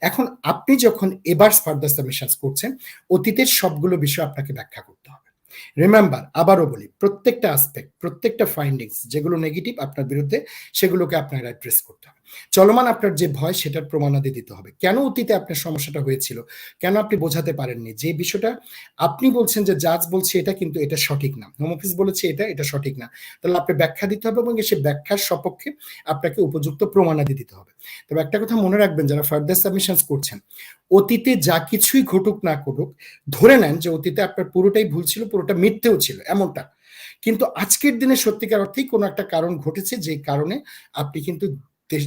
এখন আপনি যখন এবার ফার্দার সাবমিশনস করছেন, অতীতের সবগুলো বিষয় আপনাকে ব্যাখ্যা করতে হবে। রিমেম্বার, আবারও বলি, প্রত্যেকটা আসপেক্ট, প্রত্যেকটা ফাইন্ডিংস যেগুলো নেগেটিভ আপনার বিরুদ্ধে, সেগুলোকে আপনার অ্যাড্রেস করতে হবে। চলমান আপনার যে ভয়, সেটার প্রমাণাদি দিতে হবে। কেন অতীতে আপনার সমস্যাটা হয়েছিল, কেন আপনি বোঝাতে পারেননি, যে বিষয়টা আপনি বলছেন যে জাজ বলছে এটা, কিন্তু এটা সঠিক না, হোম অফিস বলেছে এটা সঠিক না, তাহলে আপনি ব্যাখ্যা দিতে হবে এবং সেই ব্যাখ্যার সপক্ষে আপনাকে উপযুক্ত প্রমাণাদি দিতে হবে। তবে একটা কথা মনে রাখবেন, যারা ফার্দার সাবমিশনস করছেন, অতীতে যা কিছুই ঘটুক না ঘটুক, ধরে নেন যে অতীতে আপনার পুরোটাই ভুল ছিল, পুরোটা মিথ্যেও ছিল, এমনটা, কিন্তু আজকের দিনে সত্যিকার অর্থেই কোনো একটা কারণ ঘটেছে যে কারণে আপনি কিন্তু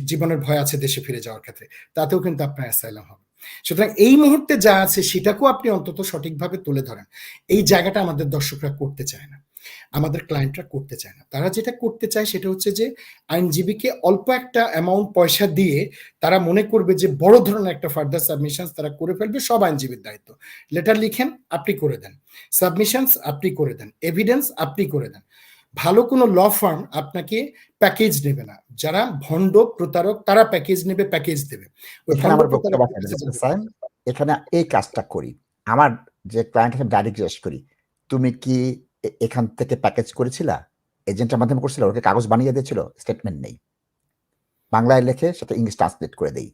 জীবনের ভয় আছে দেশে ফিরে যাওয়ার ক্ষেত্রে, তাতেও কিন্তু আপনার অ্যাসাইলাম হবে। সুতরাং এই মুহূর্তে যা আছে সেটাকেও আপনি অন্তত সঠিকভাবে তুলে ধরেন। এই জায়গাটা আমাদের দর্শকরা করতে চায় না, আমাদের ক্লায়েন্টরা করতে চায় না। তারা যেটা করতে চায় সেটা হচ্ছে যে আইনজীবীকে অল্প একটা অ্যামাউন্ট পয়সা দিয়ে তারা মনে করবে যে বড় ধরনের একটা ফার্দার সাবমিশনস তারা করে ফেলবে, সব আইনজীবীর দায়িত্ব। লেটার লিখেন, আপনি করে দেন, সাবমিশনস আপনি করে দেন, এভিডেন্স আপনি করে দেন। ভালো কোনো ল ফার্ম আপনাকে প্যাকেজ নেবে না, যারা ভণ্ড প্রতারক তারা প্যাকেজ নেবে, প্যাকেজ দেবে। এখানে আমার বক্তব্য আছে, এখানে এই কাজটা করি, আমার যে ক্লায়েন্টকে ডাইরেক্ট জিজ্ঞেস করি, তুমি কি এখান থেকে প্যাকেজ করেছিলা, এজেন্টের মাধ্যমে করছিল, ওকে কাগজ বানিয়ে দিয়েছিল, স্টেটমেন্ট নেই, বাংলায় লেখে সেটা ইংলিশ ট্রান্সলেট করে দেই,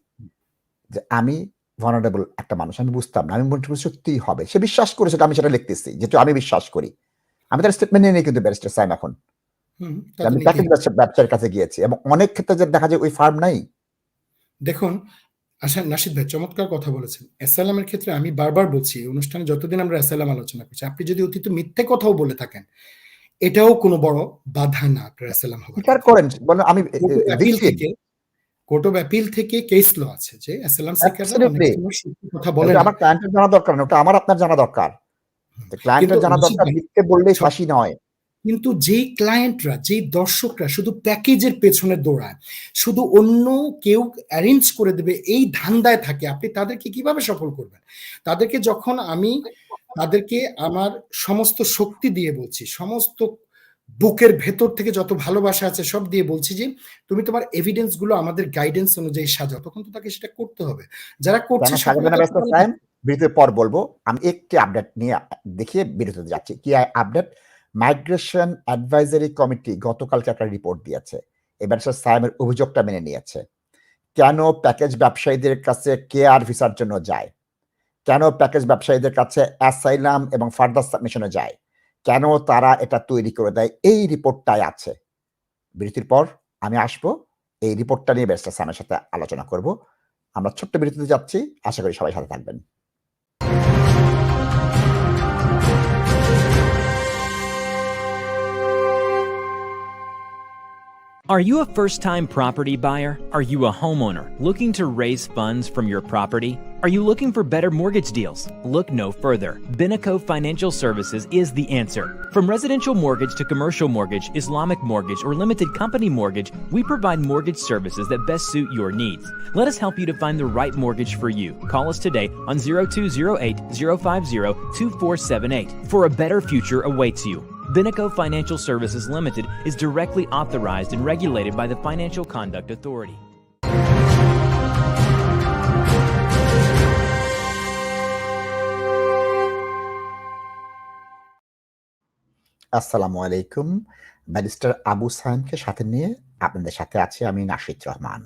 যে আমি ভালনারেবল একটা মানুষ, আমি বুঝতাম না, আমি মনে করি সত্যিই হবে, সে বিশ্বাস করেছে, আমি সেটা লিখতেছি যেহেতু আমি বিশ্বাস করি, আমি তার স্টেটমেন্ট নিয়ে নেই, কিন্তু ব্যারিস্টার সাইম এখন আমি প্যাকেজ ব্যবসার কাছে গিয়েছি, এবং অনেক ক্ষেত্রে দেখা যায় ওই ফার্ম নাই। দেখুন, আচ্ছা নাশিদ ভাই চমৎকার কথা বলেছেন। অ্যাসাইলামের ক্ষেত্রে আমি বারবার বলছি, এই অনুষ্ঠানে যতদিন আমরা অ্যাসাইলাম আলোচনা করছি, আপনি যদি অতীত মিথ্যে কথাও বলে থাকেন, এটাও কোনো বড় বাধা না আপনার অ্যাসাইলাম হওয়ার স্বীকার ক্ষেত্রে। করেন, বলেন আমি কোর্ট অফ অ্যাপিল দেখিয়ে থেকে কোর্ট অফ অ্যাপিল থেকে কেস ল আছে যে অ্যাসাইলাম সিকাররা অনেক অ্যাবসলিউটলি সময় সত্যি কথা বলে ওটা না। আমার ক্লায়েন্টের জানা দরকার না, ওটা আমার আপনার জানা দরকার। হুম। কিন্তু ক্লায়েন্টের জানা নাশিদ দরকার, ভাই, মিথ্যে বললেই সব ফাঁসি নয়। কিন্তু যেই ক্লায়েন্টরা, যেই দর্শকরা শুধু প্যাকেজের পেছনে দৌড়ায়, শুধু অন্য কেউ অ্যারেঞ্জ করে দেবে এই ধান্দায় থাকে, আপনি তাদেরকে কিভাবে সফল করবেন? তাদেরকে যখন আমি তাদেরকে আমার সমস্ত শক্তি দিয়ে বলছি, সমস্ত বুকের ভেতর থেকে যত ভালোবাসা আছে সব দিয়ে বলছি যে তুমি তোমার এভিডেন্স গুলো আমাদের গাইডেন্স অনুযায়ী সাজাও, তখন তো তাকে সেটা করতে হবে। যারা করছে কেন সাজাবে না সফলতা ব্যস্ত সায়েম? বিরতির পর বলবো। আমি একটি আপডেট নিয়ে দেখিয়ে বিরতিতে যাচ্ছি। কি আপডেট? মাইগ্রেশন অ্যাডভাইজারি কমিটি গতকালকে একটা রিপোর্ট দিয়েছে। এবার সে সায়েমের অভিযোগটা মেনে নিয়েছে। কেন প্যাকেজ ব্যবসায়ীদের কাছে কেয়ার ভিসার জন্য যায়, কেন প্যাকেজ ব্যবসায়ীদের কাছে অ্যাসাইলাম এবং ফার্দার সাবমিশনে যায়, কেন তারা এটা তৈরি করে দেয়, এই রিপোর্টটাই আছে। বিরতির পর আমি আসবো, এই রিপোর্টটা নিয়ে ব্যারিস্টার সায়েমের সাথে আলোচনা করব। আমরা ছোট্ট বিরতিতে যাচ্ছি, আশা করি সবাই সাথে থাকবেন। Are you a first-time property buyer? Are you a homeowner looking to raise funds from your property? Are you looking for better mortgage deals? Look no further. Binaco Financial Services is the answer. From residential mortgage to commercial mortgage, Islamic mortgage, or limited company mortgage, we provide mortgage services that best suit your needs. Let us help you to find the right mortgage for you. Call us today on 0208-050-2478. For a better future awaits you. Binaco Financial Services Limited is directly authorized and regulated by the Financial Conduct Authority. আসসালামু আলাইকুম। ব্যারিস্টার আবু সায়েমকে সাথে নিয়ে আপনাদের সাথে আছি আমি নাশিত রহমান।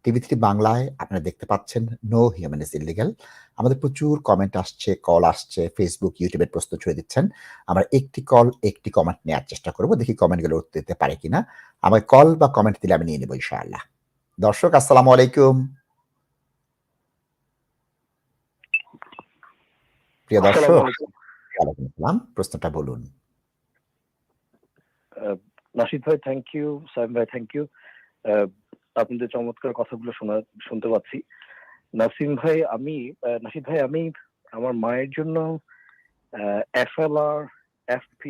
টিভি3 বাংলায় আপনারা দেখতে পাচ্ছেন নো হিউম্যান ইজ ইলিগাল। আমাদের প্রচুর কমেন্ট আসছে, কল আসছে, ফেসবুক, ইউটিউবের প্রশ্ন ছুড়ে দিচ্ছেন। আমরা একটি কল, একটি কমেন্ট নেওয়ার চেষ্টা করব, দেখি কমেন্টগুলো উত্তর দিতে পারে কিনা। আমাকে কল বা কমেন্ট দিলে আমি নিয়ে নেব ইনশাআল্লাহ। দর্শক আসসালামু আলাইকুম। প্রিয় দর্শক, ওয়ালাইকুম আসসালাম। প্রশ্নটা বলুন। নাশিদ ভাই থ্যাংক ইউ, সায়েম ভাই থ্যাংক ইউ। আপনাদের চমৎকার কথাগুলো শুনতে পাচ্ছি। নাসিম ভাই, নাশিদ ভাই, আমি আমার মায়ের জন্য FLR FP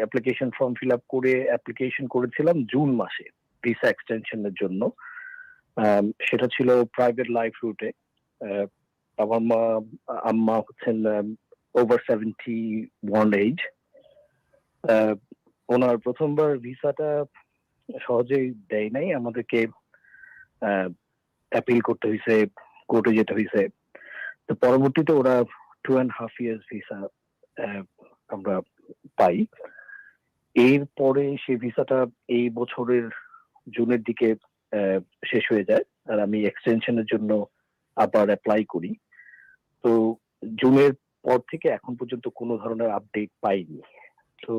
application form fill up করে অ্যাপ্লিকেশন করেছিলাম জুন মাসে ভিসা এক্সটেনশনের জন্য। সেটা ছিল প্রাইভেট লাইফ রুটে। আমার আম্মা হচ্ছেন ওভার 71 এজ। ওনার প্রথমবার ভিসাটা সহজেই দেয় নাই, আমাদেরকে অ্যাপিল করতে হয়েছে, কোর্টে যেতে হয়েছে। তো পরবর্তীতে ওরা 2.5 years ভিসা আমরা পাই। এরপরে সেই ভিসাটা এই বছরের জুনের দিকে শেষ হয়ে যায়, আর আমি এক্সটেনশনের জন্য আবার অ্যাপ্লাই করি। তো জুনের পর থেকে এখন পর্যন্ত কোনো ধরনের আপডেট পাইনি। তো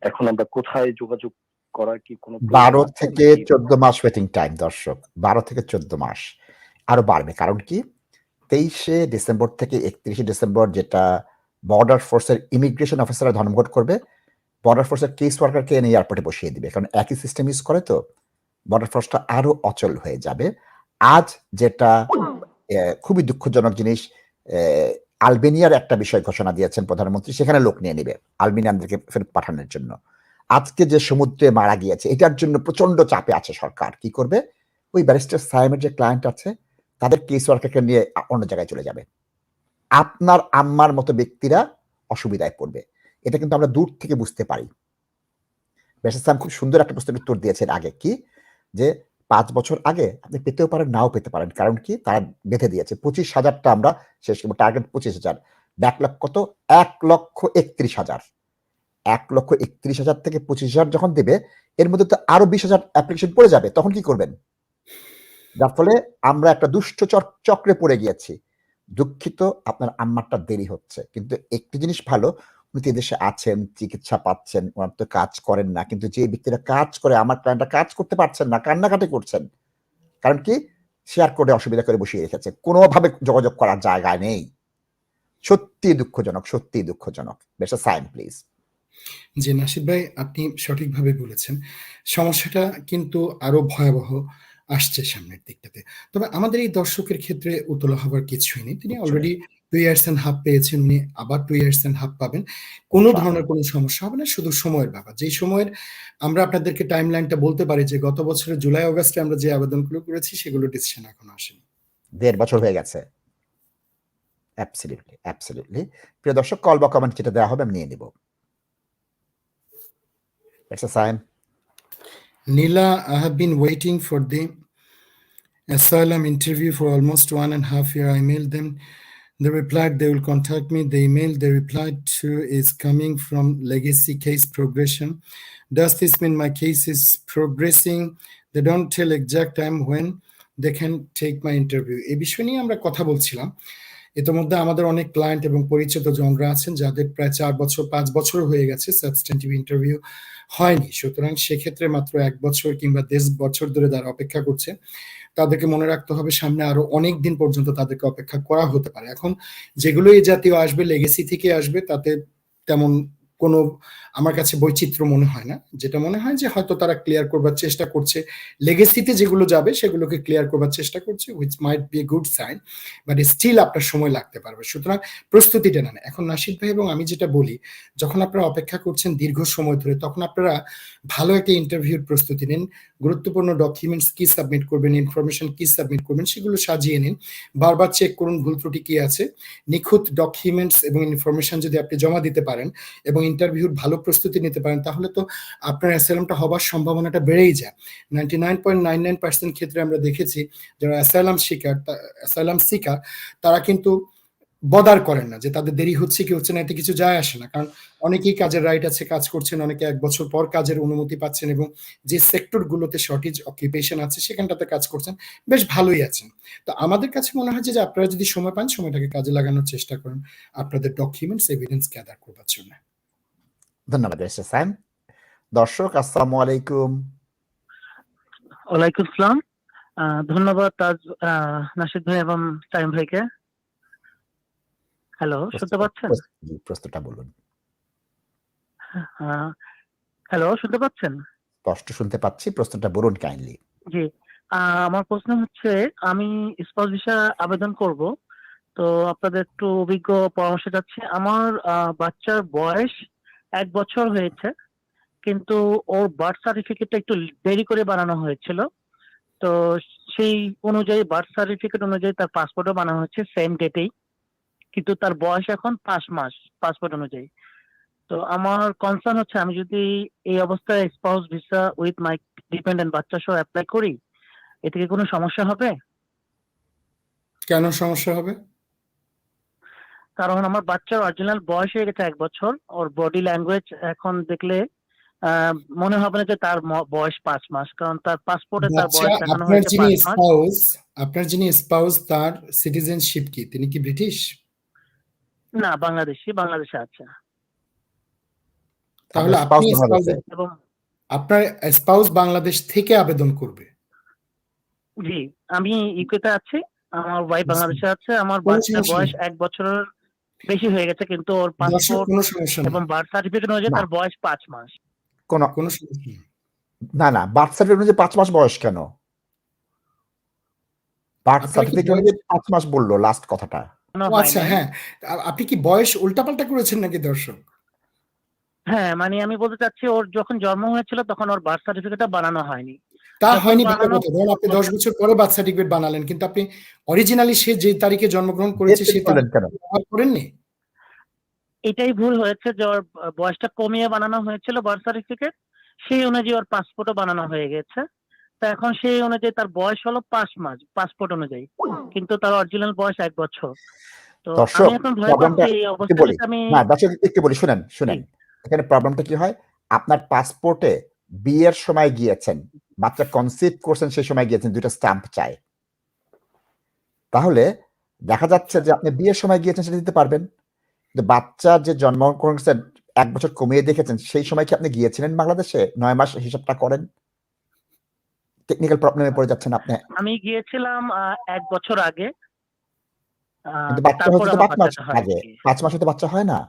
এখন আমরা কোথায় যোগাযোগ করার কি কোনো 12 থেকে 14 মাস ওয়েটিং টাইম দর্শক, 12 থেকে 14 মাস আরো বাড়বে। কারণ কি, 23শে ডিসেম্বর থেকে 31শে ডিসেম্বর যেটা বর্ডার ফোর্সের ইমিগ্রেশন অফিসাররা ধর্মঘট করবে, বর্ডার ফোর্সের কেস ওয়ার্কারকে এনে এয়ারপোর্টে বসিয়ে দিবে, কারণ একই সিস্টেম ইউজ করে, তো বর্ডার ফোর্সটা আরো অচল হয়ে যাবে। আজ যেটা খুবই দুঃখজনক জিনিস, আলবেনিয়ার একটা বিষয় ঘোষণা দিয়েছেন প্রধানমন্ত্রী, সেখানে লোক নিয়ে নেবে আলবেনিয়ানদেরকে ফেরত পাঠানোর জন্য। আজকে যে সমুদ্রে মারা গিয়েছে, এটার জন্য প্রচন্ড চাপে আছে সরকার। কি করবে? ওই ব্যারিস্টার সায়েমের যে ক্লায়েন্ট আছে তাদের কেস ওয়ার্কারকে নিয়ে অন্য জায়গায় চলে যাবে। আপনার আম্মার মতো ব্যক্তিরা অসুবিধায় পড়বে। এটা কিন্তু আমরা দূর থেকে বুঝতে পারি। ব্যারিস্টার সায়েম খুব সুন্দর একটা প্রশ্নের উত্তর দিয়েছেন আগে, কি যে 5 বছর আগে আপনি পেতেও পারেন, নাও পেতে পারেন। কারণ কি, তারা বেঁধে দিয়েছে 25,000টা আমরা শেষ করবো, টার্গেট 25,000। ব্যাকলগ কত? 1,31,000। 1,31,000 থেকে 25,000 যখন দেবে, এর মধ্যে তো আরো 20,000 অ্যাপ্লিকেশন পড়ে যাবে, তখন কি করবেন? যার ফলে আমরা একটা দুষ্ট চক্রে পড়ে গিয়েছি। দুঃখিত, আপনার আম্মারটা দেরি হচ্ছে, কিন্তু একটি জিনিস ভালো, উনি দেশে আছেন, চিকিৎসা পাচ্ছেন, ওনার তো কাজ করেন না। কিন্তু যে ব্যক্তিরা কাজ করে, আমার ক্লায়েন্টরা কাজ করতে পারছেন না, কান্নাকাটি করছেন। কারণ কি, শেয়ার করে অসুবিধা করে বসিয়ে রেখেছে, কোনোভাবে যোগাযোগ করার জায়গায় নেই। সত্যি দুঃখজনক, সত্যি দুঃখজনক। Barrister Sayem please. জি নাশিদ ভাই, আপনি সঠিকভাবে বলেছেন। সমস্যাটা কিন্তু আরো ভয়াবহ আসছে সামনের দিকটাতে। তবে আমাদের এই দর্শকের ক্ষেত্রে উতলা হবার কিছুই নেই। তিনি অলরেডি 2 ইয়ার্স এন্ড হাফ পেয়েছেন, উনি আবার 2 ইয়ার্স এন্ড হাফ পাবেন। কোনো ধরনের কোনো সমস্যা হবে না, শুধু সময়ের ব্যাপার। যেই সময়ের আমরা আপনাদেরকে টাইমলাইনটা বলতে পারি যে গত বছরের জুলাই অগাস্টে আমরা যে আবেদনগুলো করেছি সেগুলো ডিসিশন এখনো আসেনি। 1.5 বছর হয়ে গেছে। Absolutely, absolutely. প্রিয় দর্শক, কল বা কমেন্ট যেটা দেওয়া হবে আমি নিয়ে নিব। Barrister Sayem. Nila, I have been waiting for the asylum interview for almost 1.5 years. I mailed them. They replied they will contact me. The email they replied to is coming from legacy case progression. Does this mean my case is progressing? They don't tell exact time when they can take my interview. এই বিষয় নিয়ে আমরা কথা বলছিলাম। ইতোমধ্যে আমাদের অনেক ক্লায়েন্ট এবং পরিচিত জনরা আছেন যাদের প্রায় 4 বছর 5 বছর হয়ে গেছে সাবস্টেন্টিভ ইন্টারভিউ হয়নি। সুতরাং সেক্ষেত্রে মাত্র 1 বছর কিংবা 1.5 বছর ধরে যারা অপেক্ষা করছে তাদেরকে মনে রাখতে হবে সামনে আরো অনেক দিন পর্যন্ত তাদেরকে অপেক্ষা করা হতে পারে। এখন যেগুলো এই জাতীয় আসবে, লেগেসি থেকে আসবে, তাতে তেমন কোনো আমার কাছে বৈচিত্র্য মনে হয় না। যেটা মনে হয় যে হয়তো তারা ক্লিয়ার করবার চেষ্টা করছে, লেগেসিতে যেগুলো যাবে সেগুলোকে ক্লিয়ার করবার চেষ্টা করছে, which might be a good sign, but still আপনার সময় লাগতে পারবে। সুতরাং প্রস্তুতিটা নেন। এখন নাশিদ ভাই এবং আমি যেটা বলি, যখন আপনারা অপেক্ষা করছেন দীর্ঘ সময় ধরে, তখন আপনারা ভালো একটা ইন্টারভিউর প্রস্তুতি নিন। গুরুত্বপূর্ণ ডকুমেন্টস কি সাবমিট করবেন, ইনফরমেশন কি সাবমিট করবেন সেগুলো সাজিয়ে নিন। বারবার চেক করুন ভুল ত্রুটি কি আছে। নিখুঁত ডকুমেন্টস এবং ইনফরমেশন যদি আপনি জমা দিতে পারেন এবং ইন্টারভিউর ভালো প্রস্তুতি নিতে পারেন, তাহলে তো আপনার অ্যাসাইলামটা হবার সম্ভাবনাটা বেড়েই যায়। 99.99% ক্ষেত্রে আমরা দেখেছি যারা অ্যাসাইলাম সিকার তারা কিন্তু বদার করেন না যে তাদের দেরি হচ্ছে কি হচ্ছে না, এতে কিছু যায় আসে না। কারণ অনেকেই কাজের রাইট আছে, কাজ করছেন, অনেকে 1 বছর পর কাজের অনুমতি পাচ্ছেন এবং যে সেক্টরগুলোতে শর্টেজ অকুপেশন আছে সেখানটাতে কাজ করছেন, বেশ ভালোই আছেন। তো আমাদের কাছে মনে হয় যে আপনারা যদি সময় পান সময়টাকে কাজে লাগানোর চেষ্টা করেন আপনাদের ডকুমেন্টস এভিডেন্স গ্যাদার করবার জন্য। ধন্যবাদ ব্যারিস্টার সায়েম। দর্শক আসসালামু আলাইকুম। ওয়ালাইকুম আসসালাম। ধন্যবাদ তাজ নাশিদ ভাই এবং সাইম ভাইকে। হ্যালো, শুনতে পাচ্ছেন? প্রশ্নটা বলুন। হ্যালো, শুনতে পাচ্ছেন? স্পষ্ট শুনতে পাচ্ছি, প্রশ্নটা বলুন কাইন্ডলি। জি, আমার প্রশ্ন হচ্ছে আমি স্পাউস ভিসা আবেদন করব, তো আপনাদের একটু অভিজ্ঞ পরামর্শ চাচ্ছি। আমার বাচ্চার বয়স 1 বছর হয়েছে, কিন্তু ওর বার্থ সার্টিফিকেটটা একটু দেরি করে বানানো হয়েছিল। তো সেই অনুযায়ী বার্থ সার্টিফিকেট অনুযায়ী তার পাসপোর্টও বানানো হচ্ছে সেম ডেটেই, কিন্তু তার বয়স এখন 5 মাস পাসপোর্ট অনুযায়ী। তো আমার কনসার্ন হচ্ছে আমি যদি এই অবস্থায় spouse visa with my dependent বাচ্চা সহ অ্যাপ্লাই করি, এতে কি কোনো সমস্যা হবে? কেন সমস্যা হবে? কারণ আমার বাচ্চার অরিজিনাল বয়স হয়ে গেছে 1 বছর। ওর বডি ল্যাঙ্গুয়েজ এখন দেখলে মনে হবে না যে তার বয়স 5 মাস, কারণ তার পাসপোর্টে তার বয়স দেখানো হয়েছে 5 মাস। আপনার যিনি স্পাউস তার সিটিজেনশিপ কি? তিনি কি ব্রিটিশ? না, বাংলাদেশে আছে। তাহলে আপনি আপনার স্পাউস বাংলাদেশ থেকে আবেদন করবে? জি, আমি ইউকেতে আছি, আমার ওয়াইফ বাংলাদেশে আছে। আমার বাচ্চার বয়স 1 বছরের বেশি হয়ে গেছে, কিন্তু ওর পাসপোর্ট এবং বার্থ সার্টিফিকেট অনুযায়ী তার বয়স 5 মাস। কোনো সমস্যা নেই। না, বার্থ সার্টিফিকেট অনুযায়ী 5 মাস বয়স কেন? বার্থ সার্টিফিকেট অনুযায়ী 5 মাস বললো লাস্ট কথাটা। আচ্ছা, হ্যাঁ, আপনি কি বয়স উল্টাপাল্টা করেছেন নাকি দর্শক? হ্যাঁ, মানে আমি বলতে চাচ্ছি ওর যখন জন্ম হয়েছিল তখন ওর বার্থ সার্টিফিকেটটা বানানো হয়নি। তা হয়নি ভালো কথা। ধরুন আপনি 10 বছর পরে বার্থ সার্টিফিকেট বানালেন, কিন্তু আপনি অরিজিনালি সে যে তারিখে জন্মগ্রহণ করেছে সে তারিখ ব্যবহার করেননি। এটাই ভুল হয়েছে যে ওর বয়সটা কমিয়ে বানানো হয়েছিল বার্থ সার্টিফিকেট, সেই অনুযায়ী ওর পাসপোর্টও বানানো হয়ে গেছে। তো এখন সেই অনুযায়ী তার বয়স হলো 5 মাস পাসপোর্ট অনুযায়ী, কিন্তু তার অরিজিনাল বয়স 1 বছর। তো আমি এখন ভয় পাচ্ছি এই অবস্থায় আমি একটু বলি, শুনেন এখানে প্রবলেমটা কি হয়। আপনার পাসপোর্টে বিয়ের সময় গিয়েছেন, বাচ্চা কনসিভ করছেন সেই সময় গিয়েছেন, 2টা স্ট্যাম্প চায়। তাহলে দেখা যাচ্ছে যে আপনি বিয়ের সময় গিয়েছেন সেটা দিতে পারবেন, কিন্তু বাচ্চার যে জন্মগ্রহণ করেছেন 1 বছর কমিয়ে দেখেছেন সেই সময় কি আপনি গিয়েছিলেন বাংলাদেশে? 9 মাস হিসাবটা করেন। টেকনিক্যাল প্রবলেমে পড়ে যাচ্ছেন আপনি? আমি গিয়েছিলাম ১ বছর আগে। কিন্তু বাচ্চা তারপরে হয়েছে তো আমার ৫ মাস বাচ্চাটা হয় আগে। আরকি। ৫ মাসে তো বাচ্চা হয় না?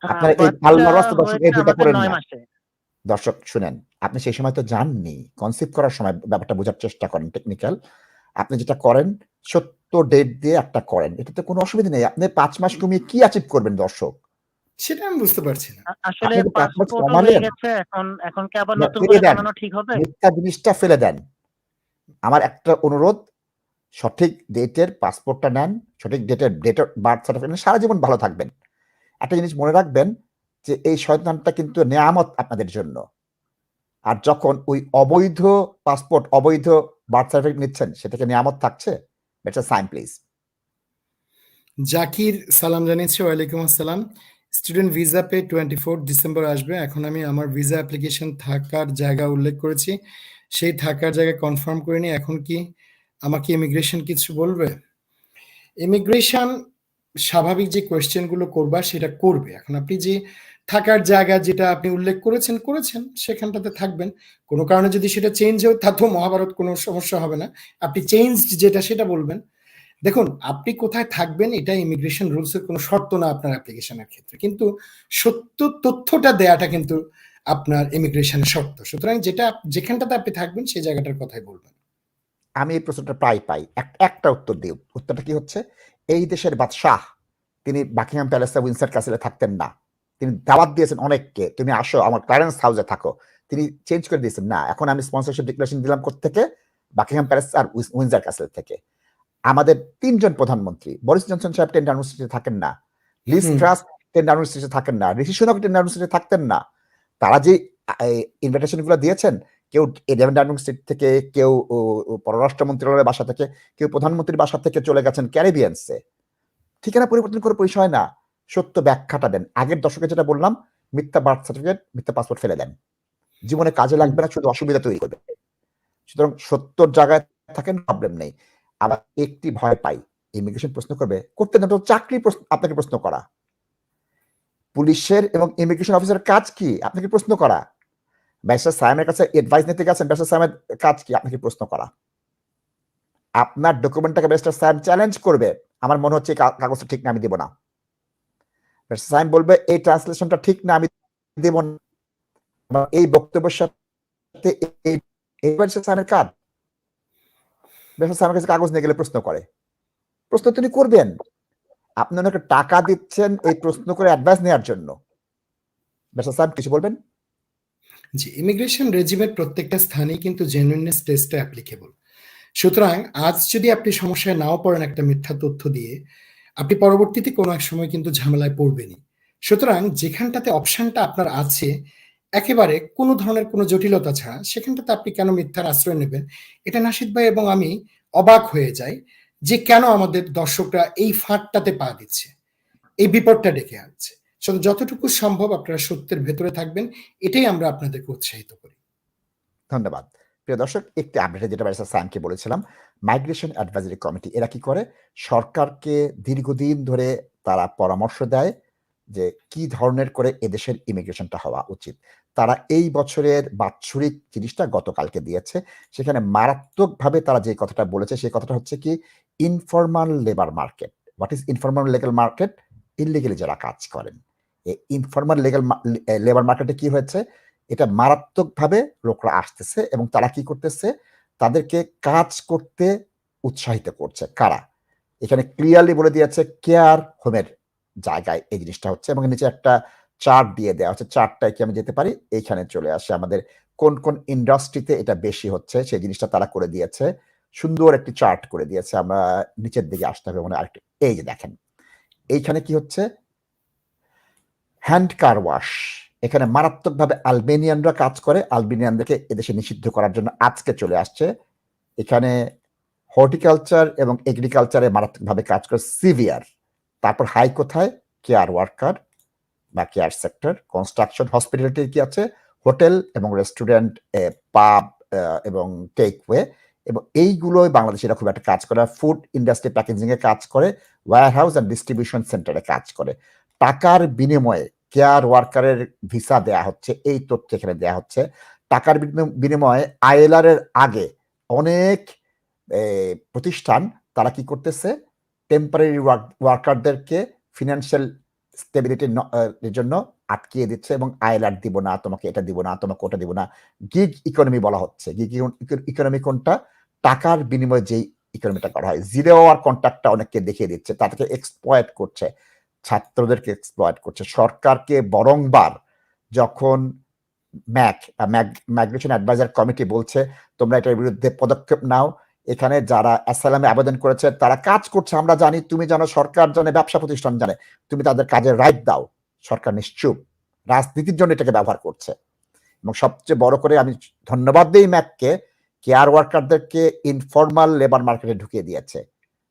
আ আপনার এই বাচ্চা আল্লাহর রাস্তায় দর্শক এই হয়েছে ভুলটা আমাদের করেন ৯ না। মাসে। দর্শক শুনেন, আপনি সেই সময় তো যাননি। কনসিভ করার সময় ব্যাপারটা বোঝার চেষ্টা করেন টেকনিক্যাল। আপনি যেটা করেন সত্য ডেট দিয়ে একটা করেন। এটাতে কোনো অসুবিধা নেই। আপনি ৫ মাস কমিয়ে কি অ্যাচিভ করবেন দর্শক? সেটা আমি বুঝতে পারছি না। আসলে আপনি তো ৫ মাস পাসপোর্টও হয়ে কমালেন। গেছে। এখন কি আবার না, নতুন ফেলে করে দেন। বানানো ঠিক হবে? মিথ্যা জিনিসটা ফেলে দেন। আমার একটা অনুরোধ, সঠিক ডেটের পাসপোর্টটা নেন, সঠিক ডেটের ডেট অফ বার্থ সার্টিফিকেট নেন, সারা জীবন ভালো থাকবেন। একটা জিনিস মনে রাখবেন যে এই সন্তানটা কিন্তু নেয়ামত আপনাদের জন্য। আর যখন ওই অবৈধ পাসপোর্ট, অবৈধ বার্থ সার্টিফিকেট নিচ্ছেন, সেটাকে নিয়ামত থাকছে? That's a sign please. Zakir সালাম জানিয়েছে, ওয়ালাইকুম আসসালাম। স্টুডেন্ট ভিসা পে 24 ডিসেম্বর আসবে। এখন আমি আমার ভিসা অ্যাপ্লিকেশন থাকার জায়গা উল্লেখ করেছি। সেই থাকার জায়গা কনফার্ম করে নিই। এখন কি আমাকে ইমিগ্রেশন কিছু বলবে? ইমিগ্রেশন স্বাভাবিক যে কোয়েশ্চেনগুলো করবা সেটা করবে। এখন আপনি যে থাকার জায়গা যেটা আপনি উল্লেখ করেছেন সেখানটাতে থাকবেন। কোনো কারণে যদি সেটা চেঞ্জ হয় তাতেও মহাভারত কোনো সমস্যা হবে না। আপনি চেঞ্জড যেটা সেটা বলবেন। দেখুন, আপনি কোথায় থাকবেন এটা ইমিগ্রেশন রুলস এর কোনো শর্ত না আপনার অ্যাপ্লিকেশনের ক্ষেত্রে। কিন্তু সত্য তথ্যটা দেয়াটা কিন্তু আপনার ইমিগ্রেশনের শর্ত। সুতরাং যেখানটাতে আপনি থাকবেন সেই জায়গাটার কথাই বলবেন। আমি এই প্রশ্নটা প্রায় পাই। একটা উত্তর দিই। উত্তরটা কি হচ্ছে? এই দেশের বাদশাহ তিনি বাকিংহাম প্যালেসে উইন্ডসর ক্যাসেলে থাকতেন না। তিনি দাওয়াত দিয়েছেন অনেককে, তুমি আসো আমার ক্লারেন্স হাউসে থাকো। তিনি চেঞ্জ করে দিয়েছেন, না এখন আমি স্পন্সরশিপ ডিক্লারেশন দিলাম কোত্থেকে? বাকিংহাম প্যালেস আর উইন্ডসর ক্যাসেল থেকে। আমাদের ৩ জন প্রধানমন্ত্রী, বরিস জনসন সাহেব 10 ডাউনিং স্ট্রিটে থাকেন না, লিজ হুম। ট্রাস্ট 10 ডাউনিং স্ট্রিটে থাকেন না, ঋষি সুনাক 10 ডাউনিং স্ট্রিটে থাকতেন না। তারা যে ইনভিটেশন গুলো দিয়েছেন, কেউ 11 ডাউনিং স্ট্রিট থেকে, কেউ পররাষ্ট্র মন্ত্রণালয়ের বাসা থেকে, কেউ প্রধানমন্ত্রীর বাসা থেকে চলে গেছেন ক্যারিবিয়ান্সে। ঠিকানা পরিবর্তন করে পরিচয় না, সত্য ব্যাখ্যাটা দেন। আগের দশকে যেটা বললাম, মিথ্যা বার্থ সার্টিফিকেট, মিথ্যা পাসপোর্ট ফেলে দেন। জীবনে কাজে লাগবে না, শুধু অসুবিধা তৈরি করবে। সুতরাং সত্যর জায়গায় থাকেন, প্রবলেম নেই। আবার একটি ভয় পাই, ইমিগ্রেশন প্রশ্ন করতে না তো চাকরি আপনাকে প্রশ্ন করা। পুলিশের এবং ইমিগ্রেশন অফিসারের কাজ কি? আপনাকে প্রশ্ন করা। ব্যারিস্টার সায়েমের কাছে অ্যাডভাইস নিতে গেছেন, ব্যারিস্টার সায়েমের কাজ কি? আপনাকে প্রশ্ন করা। আপনার ডকুমেন্টটাকে ব্যারিস্টার সায়েম চ্যালেঞ্জ করবে, আমার মনে হচ্ছে এই কাগজটা ঠিক না, আমি দেব না। ব্যারিস্টার সায়েম বলবে এই ট্রান্সলেশনটা ঠিক না, আমি দেব না। এই বক্তব্যের সাথে এই ব্যারিস্টার সায়েমের কাজ। ব্যারিস্টার সায়েমের কাছে কাগজ নিয়ে গেলে প্রশ্ন করে, প্রশ্ন তিনি করবেন। আপনি ওনাকে টাকা দিচ্ছেন এই প্রশ্ন করে অ্যাডভাইস নেওয়ার জন্য। ব্যারিস্টার সাহেব কিছু বলবেন? জি, ইমিগ্রেশন রেজিমের প্রত্যেকটা স্থানেই কিন্তু জেনুইননেস টেস্টটা অ্যাপ্লিকেবল। সুতরাং আজ যদি আপনি সমস্যায় নাও পড়েন একটা মিথ্যা তথ্য দিয়ে, আপনি পরবর্তীতে কোনো এক সময় কিন্তু ঝামেলায় পড়বেনই। সুতরাং যেখানটাতে অপশনটা আপনার আছে একেবারে কোনো ধরনের কোনো জটিলতা ছাড়া, সেখানটাতে আপনি কেন মিথ্যার আশ্রয় নেবেন? এটা নাশিদ ভাই এবং আমি অবাক হয়ে যাই যে কেন আমাদের দর্শকরা এই ফাঁদটাতে পা দিচ্ছে, এই বিপদটা ডেকে আনছে। যতটুকু সম্ভব আপনারা সত্যের ভেতরে থাকবেন, এটাই আমরা আপনাদেরকে উৎসাহিত করি। ধন্যবাদ। প্রিয় দর্শক, একটি আপডেটে যেটা ব্যারিস্টার সায়েমকে বলেছিলাম, মাইগ্রেশন অ্যাডভাইজারি কমিটি এরা কি করে? সরকারকে দীর্ঘদিন ধরে তারা পরামর্শ দেয় যে কি ধরনের করে এদেশের ইমিগ্রেশনটা হওয়া উচিত। তারা এই বছরের বাৎসরিক জিনিসটা গতকালকে দিয়েছে। সেখানে মারাত্মকভাবে তারা যে কথাটা বলেছে, সেই কথাটা হচ্ছে কি, informal labour market. What is informal legal market? Illegally যারা কাজ করেন। এই ইনফরমাল লেবার মার্কেটে কি হয়েছে? এটা মারাত্মকভাবে লোকরা আসতেছে এবং তারা কি করতেছে? তাদেরকে কাজ করতে উৎসাহিত করছে। কারা? এখানে ক্লিয়ারলি বলে দিয়েছে কেয়ার হোমের জায়গায় এই জিনিসটা হচ্ছে, এবং নিচে একটা চার্ট দিয়ে দেওয়া হচ্ছে। চার্টটায় কি আমি যেতে পারি? এইখানে চলে আসে আমাদের কোন কোন ইন্ডাস্ট্রিতে এটা বেশি হচ্ছে সেই জিনিসটা তারা করে দিয়েছে। সুন্দর একটি চার্ট করে দিয়েছে। আমরা নিচের দিকে আসতে হবে মনে হয় আরেকটু। এই যে দেখেন, এইখানে কি হচ্ছে? Hand car wash. এখানে মারাত্মকভাবে আলবেনিয়ানরা কাজ করে। আলবেনিয়ানদেরকে এদেশে নিষিদ্ধ করার জন্য আজকে চলে আসছে। এখানে হর্টিকালচার এবং এগ্রিকালচারে মারাত্মকভাবে কাজ করে সিভিয়ার। তারপর হাই কোথায়? কেয়ার ওয়ার্কার বা কেয়ার সেক্টর, কনস্ট্রাকশন, হসপিটালিটি কি আছে? হোটেল এবং রেস্টুরেন্ট, পাব এবং টেকওয়ে, এবং এইগুলোই বাংলাদেশিরা খুব একটা কাজ করে। ফুড ইন্ডাস্ট্রি প্যাকেজিং এ কাজ করে, ওয়্যার হাউস অ্যান্ড ডিস্ট্রিবিউশন সেন্টারে কাজ করে। টাকার বিনিময়ে কেয়ার ওয়ার্কারের ভিসা দেয়া হচ্ছে, এই তথ্য এখানে দেয়া হচ্ছে। টাকার বিনিময়ে আইএলআর এর আগে অনেক প্রতিষ্ঠান তারা কি করতেছে, টেম্পোরারি ওয়ার্কারদেরকে ফিনান্সিয়াল স্টেবিলিটির জন্য আটকিয়ে দিচ্ছে এবং আইএলআর দিব না, তোমাকে এটা দিব না, তোমাকে ওটা দিব না। গিগ ইকোনমি বলা হচ্ছে। গিগ ইকোনমি কোনটা? টাকার বিনিময়ে যেই ইকোনমিটা করা হয়। জিরো আওয়ার কন্ট্রাক্টটা অনেককে দেখিয়ে দিচ্ছে, তাদেরকে এক্সপ্লয়েট করছে, ছাত্রদেরকে এক্সপ্লয়েট করছে। সরকারকে বরংবার যখন মাইগ্রেশন অ্যাডভাইজার কমিটি বলছে তোমরা এটার বিরুদ্ধে পদক্ষেপ নাও, এখানে যারা অ্যাসাইলামে আবেদন করেছে তারা কাজ করছে, আমরা জানি, তুমি জানো, সরকার জানে, ব্যবসা প্রতিষ্ঠান জানে, তুমি তাদের কাজের রাইট দাও। সরকার নিশ্চুপ, রাজনীতির জন্য এটাকে ব্যবহার করছে। এবং সবচেয়ে বড় করে আমি ধন্যবাদ দিই ম্যাককে, কেয়ার ওয়ার্কারদেরকে ইনফর্মাল লেবার মার্কেটে ঢুকিয়ে দিয়েছে।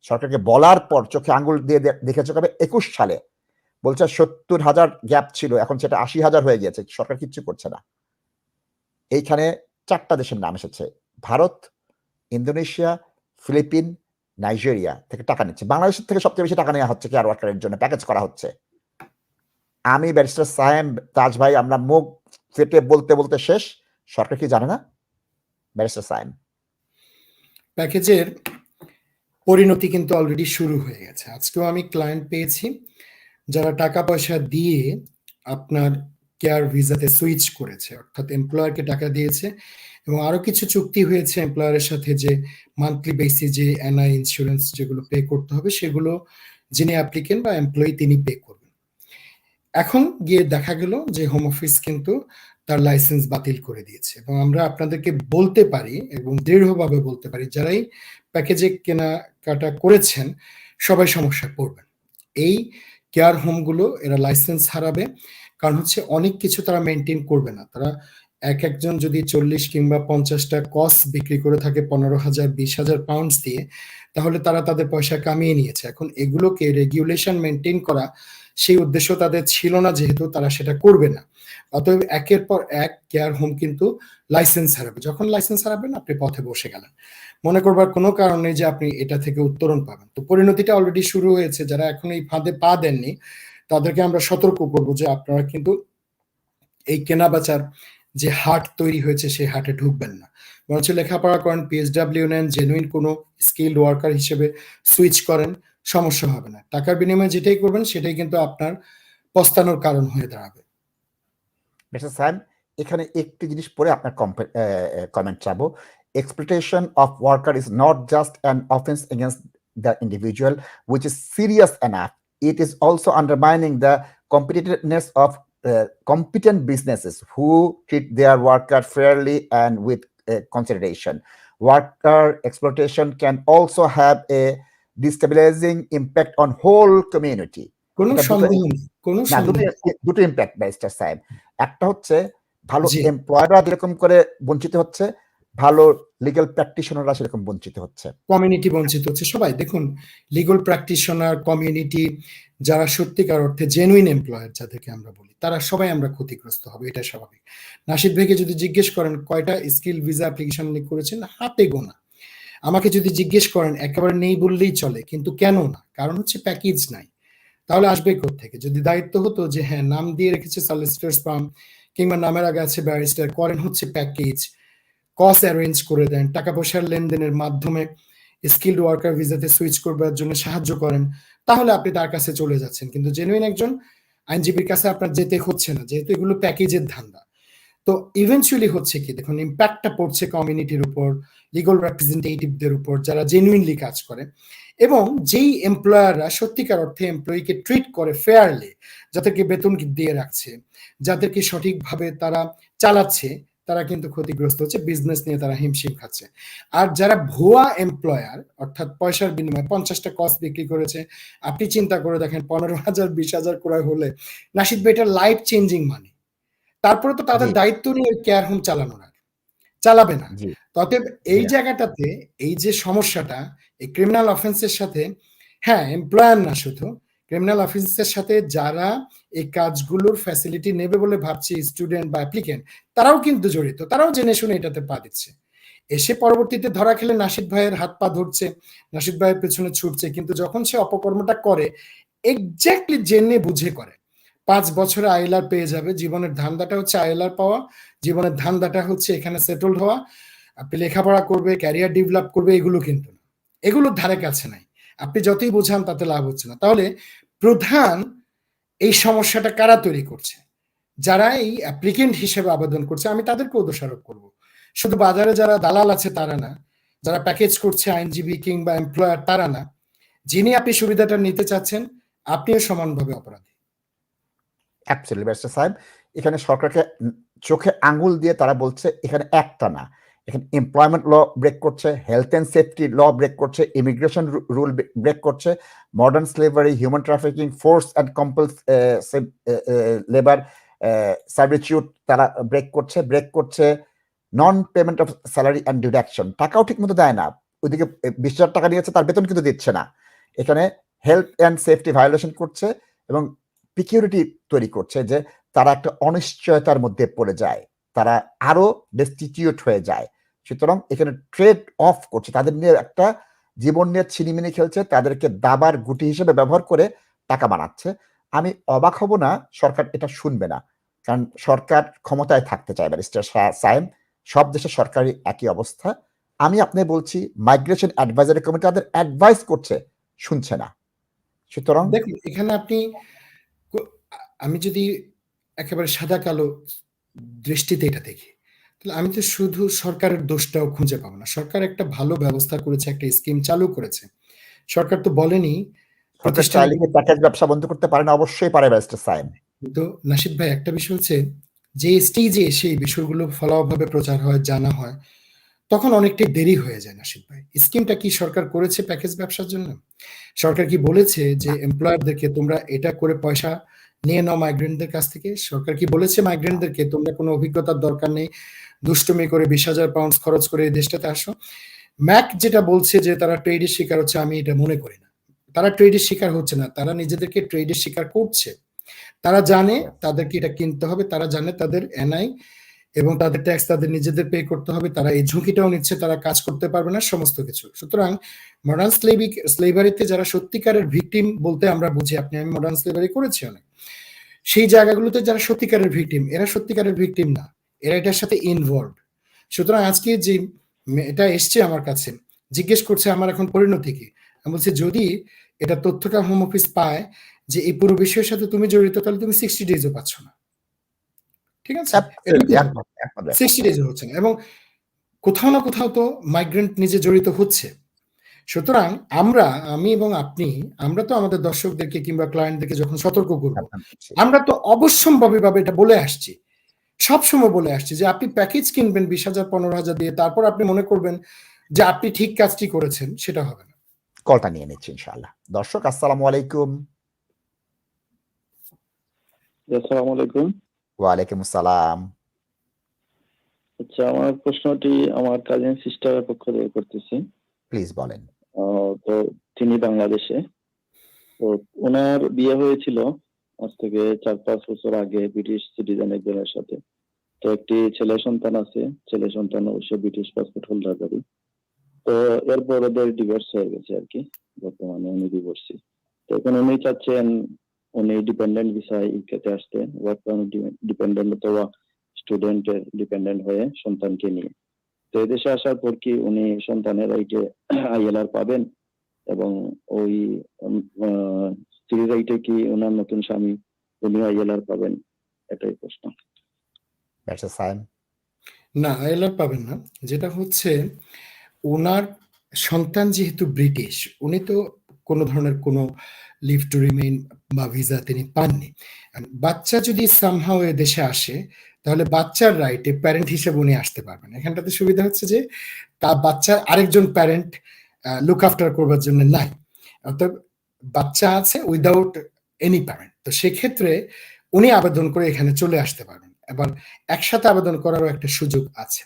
সরকারকে বলার পর চোখে আঙ্গুল দিয়ে দেখেছে কবে 21 সালে, বলছে 70,000 গ্যাপ ছিল, এখন সেটা 80,000 হয়ে গিয়েছে, সরকার কিচ্ছু করছে না। এইখানে 4টা দেশের নাম এসেছে, ভারত, ইন্দোনেশিয়া, ফিলিপিন, নাইজেরিয়া থেকে টাকা নিচ্ছে। বাংলাদেশের থেকে সবচেয়ে বেশি টাকা নেওয়া হচ্ছে কেয়ার ওয়ার্কারের জন্য, প্যাকেজ করা হচ্ছে। আমি ব্যারিস্টার সায়েম, তাজ ভাই, আমরা মুখ ফেটে বলতে বলতে শেষ। সরকার কি জানে না? ব্যারিস্টার সায়েম, প্যাকেজের পরিণতি কিন্তু অলরেডি শুরু হয়ে গেছে। আজকেও আমি ক্লায়েন্ট পেয়েছি যারা টাকা পয়সা দিয়ে আপনার কেয়ার ভিসাতে সুইচ করেছে, অর্থাৎ এমপ্লয়ারকে টাকা দিয়েছে এবং আরো কিছু চুক্তি হয়েছে এমপ্লয়ারের সাথে যে মান্থলি বেসিস যে এনআই ইন্স্যুরেন্স যেগুলো পে করতে হবে সেগুলো যিনি অ্যাপ্লিকেন্ট বা এমপ্লয়ি তিনি পে করবেন। এখন গিয়ে দেখা গেল যে হোম অফিস কিন্তু তার লাইসেন্স বাতিল করে দিয়েছে এবং আমরা আপনাদেরকে বলতে পারি এবং দৃঢ়ভাবে বলতে পারি যারাই প্যাকেজে কেনাকাটা করেছেন সবাই সমস্যায় পড়বেন। এই কেয়ার হোমগুলো এরা লাইসেন্স হারাবে, কারণ হচ্ছে অনেক কিছু তারা মেনটেন করবে না। তারা একজন যদি 40 কিংবা 50টা কস্ট বিক্রি করে থাকে 15,000 20,000 পাউন্ডস দিয়ে, তাহলে তারা তাদের পয়সা কামিয়ে নিয়েছে। এখন এগুলোকে রেগুলেশন মেনটেন করা সেই উদ্দেশ্য তাদের ছিল না, যেহেতু তারা সেটা করবে না। অতএব একের পর এক কেয়ার হোম কিন্তু লাইসেন্স হারাবে। যখন লাইসেন্স হারাবেন আপনি পথে বসে গেলেন, মনে করবার কোনো কারণ নেই যে আপনি এটা থেকে উত্তরণ পাবেন। তো পরিণতিটা অলরেডি শুরু হয়েছে। যারা এখন এই ফাঁদে পা দেননি তাদেরকে আমরা সতর্ক করবো যে আপনারা কিন্তু এই কেনা বেচার যে হাট তৈরি হয়েছে সেই হাটে ঢুকবেন না, বরঞ্চ লেখাপড়া করেন, পিএসডাব্লিউ নেন, জেনুইন কোনো স্কিল্ড ওয়ার্কার হিসেবে সুইচ করেন, সমস্যা হবে না। টাকার বিনিময়ে যেটাই করবেন সেটাই কিন্তু আপনার পস্তানোর কারণ হয়ে দাঁড়াবে। মিস্টার সায়েম, এখানে একটি জিনিস পরে আপনার কমেন্ট চাবো। Exploitation of worker is not just an offense against the individual, which is serious enough. It is also undermining the competitiveness of competent businesses who treat their worker fairly and with consideration. Worker exploitation can also have a destabilizing impact on whole community. কোনো সন্দেহ নেই, কোনো সন্দেহ। দুটো ইম্প্যাক্ট ব্যারিস্টার সাহেব। একটা হচ্ছে ভালো জি। এমপ্লয়াররা যেরকম করে বঞ্চিত হচ্ছে, ভালো লিগ্যাল প্র্যাকটিশনাররা সেরকম বঞ্চিত হচ্ছে, কমিউনিটি বঞ্চিত হচ্ছে। সবাই দেখুন, লিগ্যাল প্র্যাকটিশনার, কমিউনিটি, যারা সত্যিকার অর্থে জেনুইন এমপ্লয়ার যাদেরকে আমরা বলি, তারা সবাই আমরা ক্ষতিগ্রস্ত হবে, এটা স্বাভাবিক। নাশিদ ভাইকে যদি জিজ্ঞেস করেন কয়টা স্কিল ভিসা অ্যাপ্লিকেশন উনি করেছেন, হাতে গোনা। আমাকে যদি জিজ্ঞেস করেন একেবারে নেই বললেই চলে, কিন্তু কেন না? কারণ হচ্ছে প্যাকেজ নাই। তাহলে আসবে কোত্থেকে? যদি দায়িত্ব হতো যে হ্যাঁ নাম দিয়ে রেখেছে সলিসিটরস ফার্ম কিংবা নামের আগে আছে ব্যারিস্টার, করেন হচ্ছে প্যাকেজ, কস অ্যারেঞ্জ করে দেন, টাকা পয়সার লেনদেনের মাধ্যমে স্কিল্ড ওয়ার্কার ভিসাতে সুইচ করবার জন্য সাহায্য করেন, তাহলে আপনি তার কাছে চলে যাচ্ছেন। কিন্তু জেনুইন একজন আইনজীবীর কাছে আপনার যেতে হচ্ছে না, যেহেতু এগুলো প্যাকেজের ধান্দা। তো ইভেনচুয়ালি হচ্ছে কি, দেখুন ইম্প্যাক্টটা পড়ছে কমিউনিটির উপর, লিগাল রিপ্রেজেন্টেটিভদের উপর যারা জেনুইনলি কাজ করে, এবং যেই এমপ্লয়াররা সত্যিকার অর্থে এমপ্লয়িকে ট্রিট করে ফেয়ারলি, যাদেরকে বেতন দিয়ে রাখছে, যাদেরকে সঠিকভাবে তারা চালাচ্ছে, তারা কিন্তু ক্ষতিগ্রস্ত হচ্ছে, বিজনেস নিয়ে তারা হিমশিম খাচ্ছে। আর যারা ভুয়া এমপ্লয়ার, অর্থাৎ পয়সার বিনিময়ে 50টা কস্ট বিক্রি করেছে, আপনি চিন্তা করে দেখেন 15,000 20,000 ক্রয় হলে নাশিদ ভাই এটা লাইফ চেঞ্জিং মানি। তারপরে তো তাদের দায়িত্ব নিয়ে কেয়ার হোম চালানোর, আগে চালাবে না। অতএব এই জায়গাটাতে এই যে সমস্যাটা, এই ক্রিমিনাল অফেন্সের সাথে, হ্যাঁ এমপ্লয়ার না শুধু, ক্রিমিনাল অফেন্সের সাথে যারা এই কাজগুলোর ফ্যাসিলিটি নেবে বলে ভাবছে, স্টুডেন্ট বা অ্যাপ্লিকেন্ট, তারাও কিন্তু জড়িত, তারাও জেনে শুনে এটাতে পা দিচ্ছে। এসে পরবর্তীতে ধরা খেলে নাশিদ ভাইয়ের হাত পা ধরছে, নাশিদ ভাইয়ের পেছনে ছুটছে, কিন্তু যখন সে অপকর্মটা করে এক্স্যাক্টলি জেনে বুঝে করে, 5 বছরে আইএলআর পেয়ে যাবে। জীবনের ধান্দাটা হচ্ছে আইএলআর পাওয়া, জীবনের ধান্দাটা হচ্ছে এখানে সেটেলড হওয়া, আপনি লেখাপড়া করবে, ক্যারিয়ার ডেভেলপ করবে, এগুলো কিন্তু না, এগুলোর ধারে কাছে নাই। আপনি যতই বোঝান তাতে লাভ হচ্ছে না। তাহলে প্রধান এই সমস্যাটা কারা তৈরি করছে? যারা এই অ্যাপ্লিকেন্ট হিসেবে আবেদন করছে, আমি তাদেরকেও দোষারোপ করব। শুধু বাজারে যারা দালাল আছে তারা না, যারা প্যাকেজ করছে আইনজীবী কিংবা এমপ্লয়ার তারা না, যিনি আপনি সুবিধাটা নিতে চাচ্ছেন আপনিও সমানভাবে অপরাধী। অ্যাবসলিউটলি ব্যারিস্টার সাহেব, এখানে সরকারকে চোখে আঙ্গুল দিয়ে তারা বলছে এখানে একটা না, এখানে এমপ্লয়মেন্ট ল ব্রেক করছে, health and safety law break করছে, ইমিগ্রেশন রুল ব্রেক করছে, modern slavery, human trafficking, force and compulsive labour servitude তারা ব্রেক করছে non payment of salary and deduction, টাকাও ঠিক মতো দেয় না, ওইদিকে 20,000 টাকা নিয়েছে তার বেতন কিন্তু দিচ্ছে না, এখানে হেলথ অ্যান্ড সেফটি ভায়োলেশন করছে এবং সিকিউরিটি তৈরি করছে যে তারা একটা অনিশ্চয়তার মধ্যে পড়ে যায়, তারা আরো ডেস্টিটিউট হয়ে যায়। সুতরাং এখানে ট্রেড অফ করছে, তাদের নিয়ে একটা জীবন নিয়ে ছিনিমিনি খেলছে, তাদেরকে দাবার গুটি হিসেবে ব্যবহার করে টাকা বানাচ্ছে। আমি অবাক হব না সরকার এটা শুনবে না, কারণ সরকার ক্ষমতায় থাকতে চায়। ব্যারিস্টার সায়েম, সব দেশের সরকারি একই অবস্থা। আমি আপনি বলছি মাইগ্রেশন অ্যাডভাইজারি কমিটি তাদের অ্যাডভাইস করছে, শুনছে না। সুতরাং দেখুন এখানে আপনি, আমি যদি একেবারে সাদা কালো দৃষ্টিতে এটা দেখি, তাহলে আমি তো শুধু সরকারের দোষটাও খুঁজে পাবো না। সরকার একটা ভালো ব্যবস্থা করেছে, একটা স্কিম চালু করেছে। সরকার তো বলেনি প্যাকেজ ব্যবসা বন্ধ করতে পারে না, অবশ্যই পারে ব্যারিস্টার সায়েম। কিন্তু নাশিদ ভাই, একটা বিষয় হচ্ছে যে স্টেজে এসে এই বিষয়গুলো ফলাভাবে প্রচার হয়, জানা হয়, তখন অনেকটাই দেরি হয়ে যায়। নাশিদ ভাই, স্কিমটা কি সরকার করেছে প্যাকেজ ব্যবসার জন্য? সরকার কি বলেছে যে এমপ্লয়ারদেরকে তোমরা এটা করে পয়সা নিয়ে নাও মাইগ্রেন্টদের কাছ থেকে? সরকার কি বলেছে মাইগ্রেন্টদেরকে তোমরা কোনো অভিজ্ঞতার দরকার নেই, দুষ্টুমি করে 20,000 পাউন্ড খরচ করে এই দেশটাতে আসো? ম্যাক যেটা বলছে যে তারা ট্রেডের শিকার হচ্ছে, আমি এটা মনে করি না। তারা ট্রেডের শিকার হচ্ছে না, তারা নিজেদেরকে ট্রেডের শিকার করছে। তারা জানে তাদেরকে এটা কিনতে হবে, তারা জানে তাদের এনআই এবং তাদের ট্যাক্স তাদের নিজেদের পে করতে হবে, তারা এই ঝুঁকিটাও নিচ্ছে, তারা কাজ করতে পারবে না, সমস্ত কিছু। সুতরাং মডার্ন স্লেভারিতে যারা সত্যিকারের ভিকটিম বলতে আমরা বুঝি, আপনি আমি মডার্ন স্লেভারি করেছি অনেক, সেই জায়গাগুলোতে যারা সত্যিকারের ভিকটিম, এরা সত্যিকারের ভিকটিম না, এরা এটার সাথে ইনভলভ। সুতরাং আজকে যে এটা এসছে আমার কাছে, জিজ্ঞেস করছে আমার এখন পরিণতি কি, আমি বলছি যদি এটা তথ্যটা হোম অফিস পায় যে এই পুরো বিষয়ের সাথে তুমি জড়িত, তাহলে তুমি 60 ডেজও পাচ্ছ না। ঠিক আছে, 60 ডেজও হচ্ছে না, এবং কোথাও না কোথাও তো মাইগ্রেন্ট নিজে জড়িত হচ্ছে। সুতরাং আমি এবং আপনি, আমরা তো আমাদের দর্শকদেরকে কিংবা ক্লায়েন্টদেরকে যখন সতর্ক করব, আমরা তো অবশ্যম্ভাবীভাবে এটা বলে আসছি, সবসময় বলে আসছি যে আপনি প্যাকেজ কিনবেন 20,000 15,000 দিয়ে, তারপর আপনি মনে করবেন যে আপনি ঠিক কাজটি করেছেন, সেটা হবে না। কলটা নিয়ে নিচ্ছি ইনশাআল্লাহ। দর্শক আসসালামু আলাইকুম। আসসালামু আলাইকুম। ওয়ালাইকুম আসসালাম। আচ্ছা, আমার প্রশ্নটি আমার কাজিন সিস্টারের পক্ষ থেকে করতেছি। প্লিজ বলেন। তো তিনি বাংলাদেশে, তো ওনার বিয়ে হয়েছিল আজ থেকে 4-5 বছর আগে ব্রিটিশ সিটিজেন একজনের সাথে। তো একটি ছেলে সন্তান আছে, ছেলে সন্তান অবশ্য ব্রিটিশ পাসপোর্ট হোল্ডারই। তো এরপর ওদের ডিভোর্স হয়ে গেছে আর কি, বর্তমানে উনি ডিভোর্সি। তো এখন উনি চাচ্ছেন উনি ডিপেন্ডেন্ট ভিসায় ইউকেতে আসতে, ওয়ার্ক পারমিট ডিপেন্ডেন্ট অথবা স্টুডেন্টের ডিপেন্ডেন্ট হয়ে সন্তানকে নিয়ে। তো এদেশে আসার পর কি উনি সন্তানের রাইটে আইএলআর পাবেন, এবং ওই স্ত্রীর রাইটে কি ওনার নতুন স্বামী উনি আইএলআর পাবেন? এটাই প্রশ্ন। না, আইএলআর পাবেন না। যেটা হচ্ছে, ওনার সন্তান যেহেতু ব্রিটিশ, উনি তো কোনো ধরনের কোনো লিভ টু রিমেইন বা ভিসা তিনি পাননি। বাচ্চা যদি সামহাও এ দেশে আসে, তাহলে বাচ্চার রাইটে প্যারেন্ট হিসেবে উনি আসতে পারবেন। এখানটাতে সুবিধা হচ্ছে যে তার বাচ্চার আরেকজন প্যারেন্ট লুক আফটার করবার জন্য নাই, অর্থাৎ বাচ্চা আছে উইদাউট এনি প্যারেন্ট। তো সেক্ষেত্রে উনি আবেদন করে এখানে চলে আসতে পারবেন। এবার একসাথে আবেদন করারও একটা সুযোগ আছে।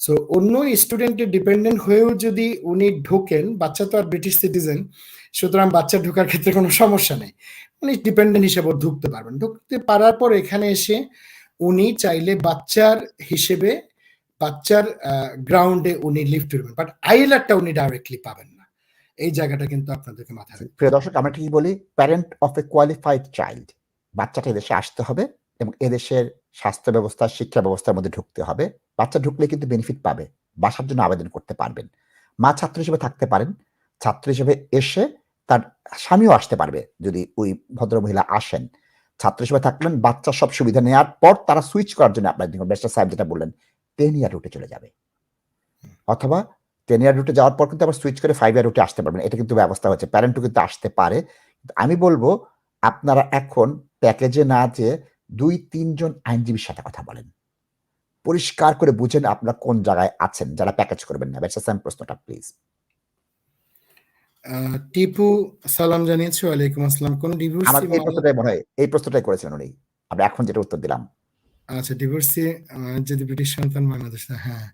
সো অন্য স্টুডেন্টের ডিপেন্ডেন্ট হয়েও যদি উনি ঢোকেন, বাচ্চা তো আর ব্রিটিশ সিটিজেন, সুতরাং বাচ্চা ঢোকার ক্ষেত্রে কোনো সমস্যা নেই, উনি ডিপেন্ডেন্ট হিসেবে ঢুকতে পারবেন। ঢুকতে পারার পর এখানে এসে উনি চাইলে বাচ্চার হিসেবে বাচ্চার গ্রাউন্ডে উনি লিভ করবেন, বাট আইএলআরটা উনি ডাইরেক্টলি পাবেন না। এই জায়গাটা কিন্তু আপনাদেরকে মাথায় রাখতে হবে। প্রিয় দর্শক, আমরা কি বলি, parent of A qualified child, বাচ্চাটা এদেশে আসতে হবে এবং এদেশের স্বাস্থ্য ব্যবস্থা, শিক্ষা ব্যবস্থার মধ্যে ঢুকতে হবে। বাচ্চা ঢুকলে কিন্তু বেনিফিট পাবে। বাসার জন্য আবেদন করতে পারবেন। মা ছাত্র হিসেবে থাকতে পারেন। ছাত্র হিসেবে এসে তার স্বামীও আসতে পারবে যদি ওই ভদ্রমহিলা আসেন। ছাত্র হিসেবে থাকলেন, বাচ্চার সব সুবিধা নেওয়ার পর তারা সুইচ করার জন্য আপনার ব্যারিস্টার সাহেব যেটা বললেন 10 ইয়ার রুটে চলে যাবে। অথবা 10 ইয়ার রুটে যাওয়ার পর কিন্তু আবার সুইচ করে 5 ইয়ার রুটে আসতে পারবেন। এটা কিন্তু ব্যবস্থা হচ্ছে। প্যারেন্টও কিন্তু আসতে পারে। আমি বলবো আপনারা এখন প্যাকেজে না যেয়ে 2-3 জন আইনজীবীর সাথে কথা বলেন। পরিষ্কার করে বুঝেন আপনারা কোন জায়গায় আছেন যারা প্যাকেজ করবেন না। ব্যারিস্টার সাহেব প্রশ্নটা প্লিজ। টিপু সালাম জানিয়েছি। ওয়ালাইকুম আসসালাম। কোন ডিভোর্সি আমার এই প্রশ্নটাই মনে হয় এই প্রশ্নটাই করেছেন উনি। আমরা এখন যেটা উত্তর দিলাম। আচ্ছা, ডিভোর্সি যদি ব্রিটিশ সন্তান বাংলাদেশ, হ্যাঁ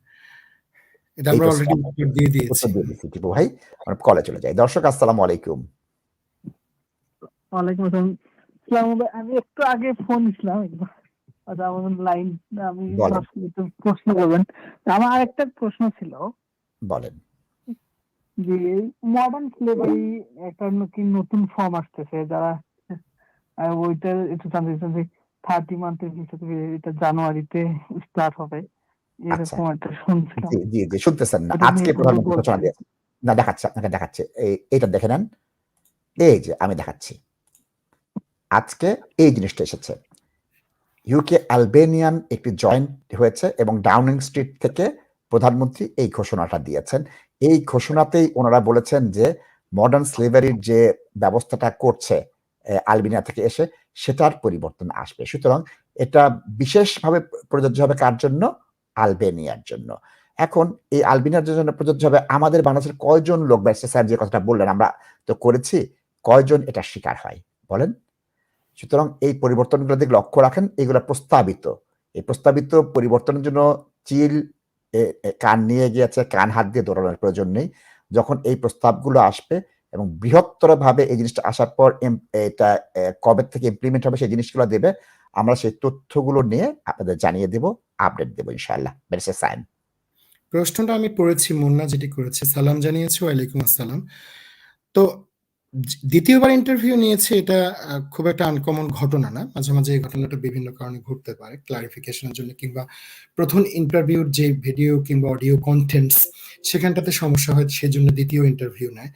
এটা এই আমরা প্রশ্নটা অলরেডি উত্তর দিয়ে দিয়েছি। উত্তর দিয়ে দিচ্ছি টিপু ভাই। আমরা কলে চলে যাই। দর্শক আসসালামু আলাইকুম। ওয়ালাইকুম আসসালাম। আমি একটু আগে ফোন দিছিলাম, আচ্ছা আমার লাইন, আমি বলেন। 10 মিনিট প্রশ্ন করবেন। আমার আরেকটা প্রশ্ন ছিল বলেন। যে মডার্ন স্লেভারি একটা নতুন ফর্ম আসতেছে, যারা ওইটা একটু জানতে চাচ্ছেন যে 30 মান্থের ভিতরে এটা জানুয়ারিতে স্টার্ট হবে, আচ্ছা। এরকম একটা শুনছিলাম। জি, জি, জি, শুনতেছেন না। ওটা আজকে নিয়ে একটু প্রধানমন্ত্রী ঘোষণা বলতেন। দিয়েছে। না দেখাচ্ছি, আপনাকে দেখাচ্ছি। এইটা দেখে নেন। এই যে আমি দেখাচ্ছি। আজকে এই জিনিসটা এসেছে। ইউকে আলবেনিয়ান একটি জয়েন্ট হয়েছে এবং ডাউনিং স্ট্রিট থেকে প্রধানমন্ত্রী এই ঘোষণাটা দিয়েছেন। এই ঘোষণাতেই ওনারা বলেছেন যে মডার্ন স্লেভারির যে ব্যবস্থাটা করছে আলবেনিয়া থেকে এসে সেটার পরিবর্তন আসবে। সুতরাং এটা বিশেষভাবে প্রযোজ্য হবে কার জন্য? আলবেনিয়ার জন্য। এখন এই আলবেনিয়ার জন্য প্রযোজ্য হবে আমাদের বাংলাদেশের কয়জন লোক, ব্যারিস্টার স্যার যে কথাটা বললেন আমরা তো করেছি, কয়জন এটা শিকার হয় বলেন? সুতরাং এই পরিবর্তনগুলো দিকে লক্ষ্য রাখেন। এগুলো প্রস্তাবিত। এই প্রস্তাবিত পরিবর্তনের জন্য চিল কান নিয়ে গিয়েছে, কান হাত দিয়ে দৌড়ানোর প্রয়োজন নেই। যখন এই প্রস্তাবগুলো আসবে এবং বৃহত্তরভাবে এই জিনিসটা আসার পর এটা কবে থেকে ইমপ্লিমেন্ট হবে সেই জিনিসগুলো দেবে। আমরা সেই তথ্যগুলো নিয়ে আপনাদের জানিয়ে দেব, আপডেট দেব ইনশাআল্লাহ। ব্যারিস্টার সায়েম। প্রশ্নটা আমি পড়েছি, মুন্না যেটি করেছে। সালাম জানিয়েছি। ওয়ালাইকুম আসসালাম। তো দ্বিতীয়বার ইন্টারভিউ নিয়েছে, এটা খুব একটা আনকমন ঘটনা না। মাঝে মাঝে এই ঘটনাটা বিভিন্ন কারণে ঘটতে পারে, ক্লারিফিকেশনের জন্য কিংবা প্রথম ইন্টারভিউর যে ভিডিও কিংবা অডিও কন্টেন্টস সেখানটাতে সমস্যা হয়, সেজন্য দ্বিতীয় ইন্টারভিউ নেয়।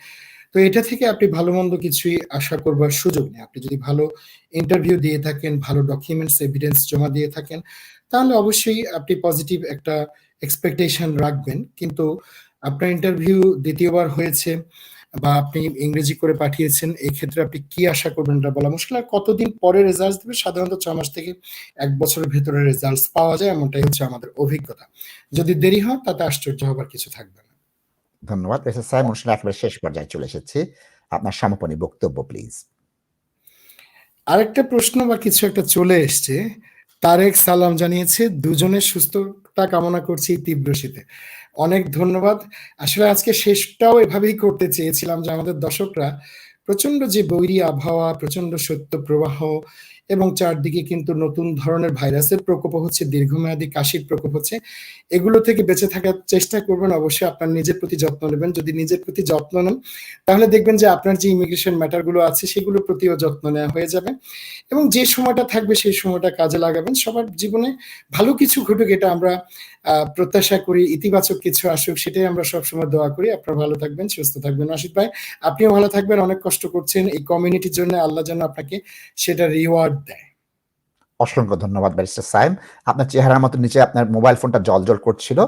তো এটা থেকে আপনি ভালো মন্দ কিছুই আশা করবার সুযোগ নেই। আপনি যদি ভালো ইন্টারভিউ দিয়ে থাকেন, ভালো ডকুমেন্টস এভিডেন্স জমা দিয়ে থাকেন, তাহলে অবশ্যই আপনি পজিটিভ একটা এক্সপেকটেশন রাখবেন। কিন্তু আপনার ইন্টারভিউ দ্বিতীয়বার হয়েছে বা আপনি ইংরেজি করে পাঠিয়েছেন, এই ক্ষেত্রে আপনি কি আশা করবেন এটা বলা মুশকিল। আর কতদিন পরে রেজাল্ট দেবে? সাধারণত 6 মাস থেকে 1 বছরের ভেতরে রেজাল্ট পাওয়া যায়, এমনটাই হচ্ছে আমাদের অভিজ্ঞতা। যদি দেরি হয় তাতে আশ্চর্য হবার কিছু থাকবে না। ধন্যবাদ। ব্যারিস্টার সায়েম, অনুষ্ঠানের একেবারে শেষ পর্যায়ে চলে এসেছি। আপনার সমাপনী বক্তব্য প্লিজ। আরেকটা প্রশ্ন বা কিছু একটা চলে এসছে। তারেক সালাম জানিয়েছে, দুজনের সুস্থতা কামনা করছি তীব্র শীতে। অনেক ধন্যবাদ। আসলে আজকে শেষটাও এভাবেই করতে চেয়েছিলাম যে আমাদের দর্শকরা প্রচন্ড যে বৈরী আবহাওয়া, প্রচন্ড শৈত্য প্রবাহ এবং চারদিকে কিন্তু নতুন ধরনের ভাইরাসের প্রকোপ হচ্ছে, দীর্ঘমেয়াদী কাশির প্রকোপ হচ্ছে, এগুলো থেকে বেঁচে থাকার চেষ্টা করবেন। অবশ্যই আপনার নিজের প্রতি যত্ন নেবেন। যদি নিজের প্রতি যত্ন নেন তাহলে দেখবেন যে আপনার যে ইমিগ্রেশন ম্যাটারগুলো আছে সেগুলোর প্রতিও যত্ন নেওয়া হয়ে যাবে এবং যে সময়টা থাকবে সেই সময়টা কাজে লাগাবেন। সবার জীবনে ভালো কিছু ঘটুক, এটা আমরা প্রত্যাশা করি, ইতিবাচক কিছু আসুক সেটাই আমরা সবসময় দোয়া করি। আপনারা ভালো থাকবেন, সুস্থ থাকবেন। নাশিদ ভাই, আপনিও ভালো থাকবেন। অনেক কষ্ট করছেন এই কমিউনিটির জন্য, আল্লাহ যেন আপনাকে সেটা রিওয়ার্ড দেয়। অসংখ্য ধন্যবাদ ব্যারিস্টার সায়েম। আপনার চেহারার মতো নিচে আপনার মোবাইল ফোনটা জ্বলজ্বল করছিল।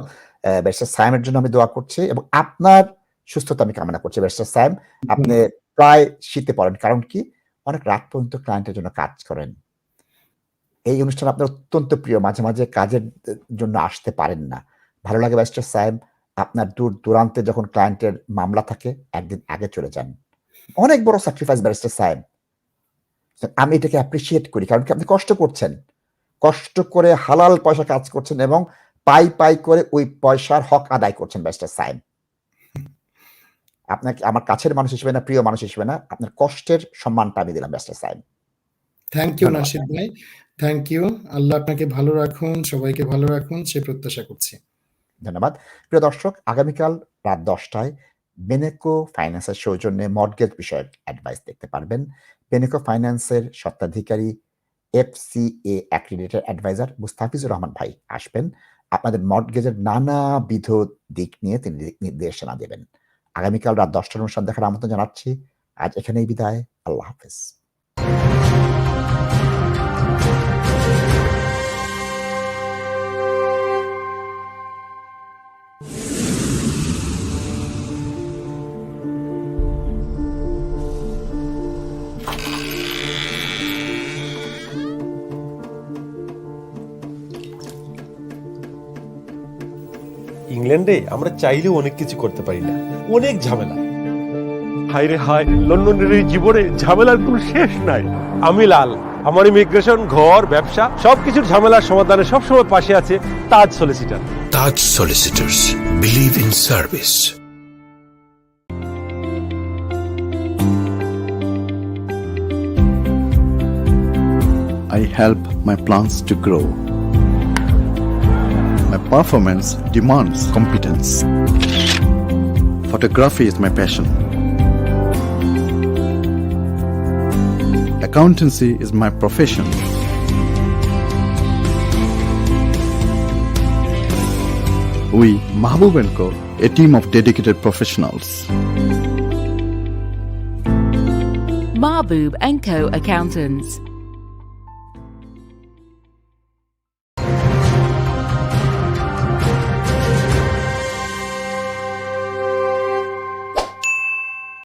ব্যারিস্টার সায়েমের জন্য আমি দোয়া করছি এবং আপনার সুস্থতা আমি কামনা করছি। ব্যারিস্টার সায়েম, আপনি প্রায় শীতে পড়েন, কারণ কি অনেক রাত পর্যন্ত ক্লায়েন্টের জন্য কাজ করেন। এই অনুষ্ঠান আপনার অত্যন্ত প্রিয়, মাঝে মাঝে কাজের জন্য আসতে পারেন না। ভালো লাগে ব্যারিস্টার সায়েম, আপনার দূর দূরান্তে যখন ক্লায়েন্টের মামলা থাকে একদিন আগে চলে যান। অনেক বড় স্যাক্রিফাইস ব্যারিস্টার সায়েম। আমি এটাকে অ্যাপ্রিসিয়েট করি, কারণ কি আপনি কষ্ট করছেন, কষ্ট করে হালাল পয়সা কাজ করছেন এবং পাই পাই করে ওই পয়সার হক আদায় করছেন ব্যারিস্টার সায়েম। আপনাকে আমার কাছের মানুষ হিসেবে না, প্রিয় মানুষ হিসেবে না, আপনার কষ্টের সম্মানটা আমি দিলাম barrister Sayem. Thank you Nashid ভাই, থ্যাংক ইউ। আল্লাহ আপনাকে ভালো রাখুন, সবাইকে ভালো রাখুন সে প্রত্যাশা করছি। ধন্যবাদ। প্রিয় দর্শক, আগামীকাল রাত 10টায় বেনেকো ফাইন্যান্সের সৌজন্যে মর্টগেজ বিষয়ক অ্যাডভাইস দেখতে পারবেন। বেনেকো ফাইন্যান্সের স্বত্বাধিকারী FCA accredited adviser Mustafizur Rahman ভাই আসবেন। আপনাদের মর্টগেজের নানাবিধ দিক নিয়ে তিনি নির্দেশনা দেবেন। আগামীকাল রাত 10টার অনুষ্ঠান দেখার আমন্ত্রণ জানাচ্ছি। আজ এখানেই বিদায়। আল্লাহ হাফেজ। ইংল্যান্ডে আমরা চাইলেও অনেক কিছু করতে পারি না, অনেক ঝামেলা। হায় রে হায়, লন্ডনের এই জীবনে ঝামেলার কোনো শেষ নাই। আমি লাল, আমার ইমিগ্রেশন, ঘর, ব্যবসা সবকিছুর ঝামেলার সমাধানে সবসময় পাশে আছে Taj solicitor. Taj solicitors, believe in service. I help my plants to grow. My performance demands competence. Photography is my passion. Accountancy is my profession. We, Mahbub & Co, a team of dedicated professionals. Mahbub & Co Accountants.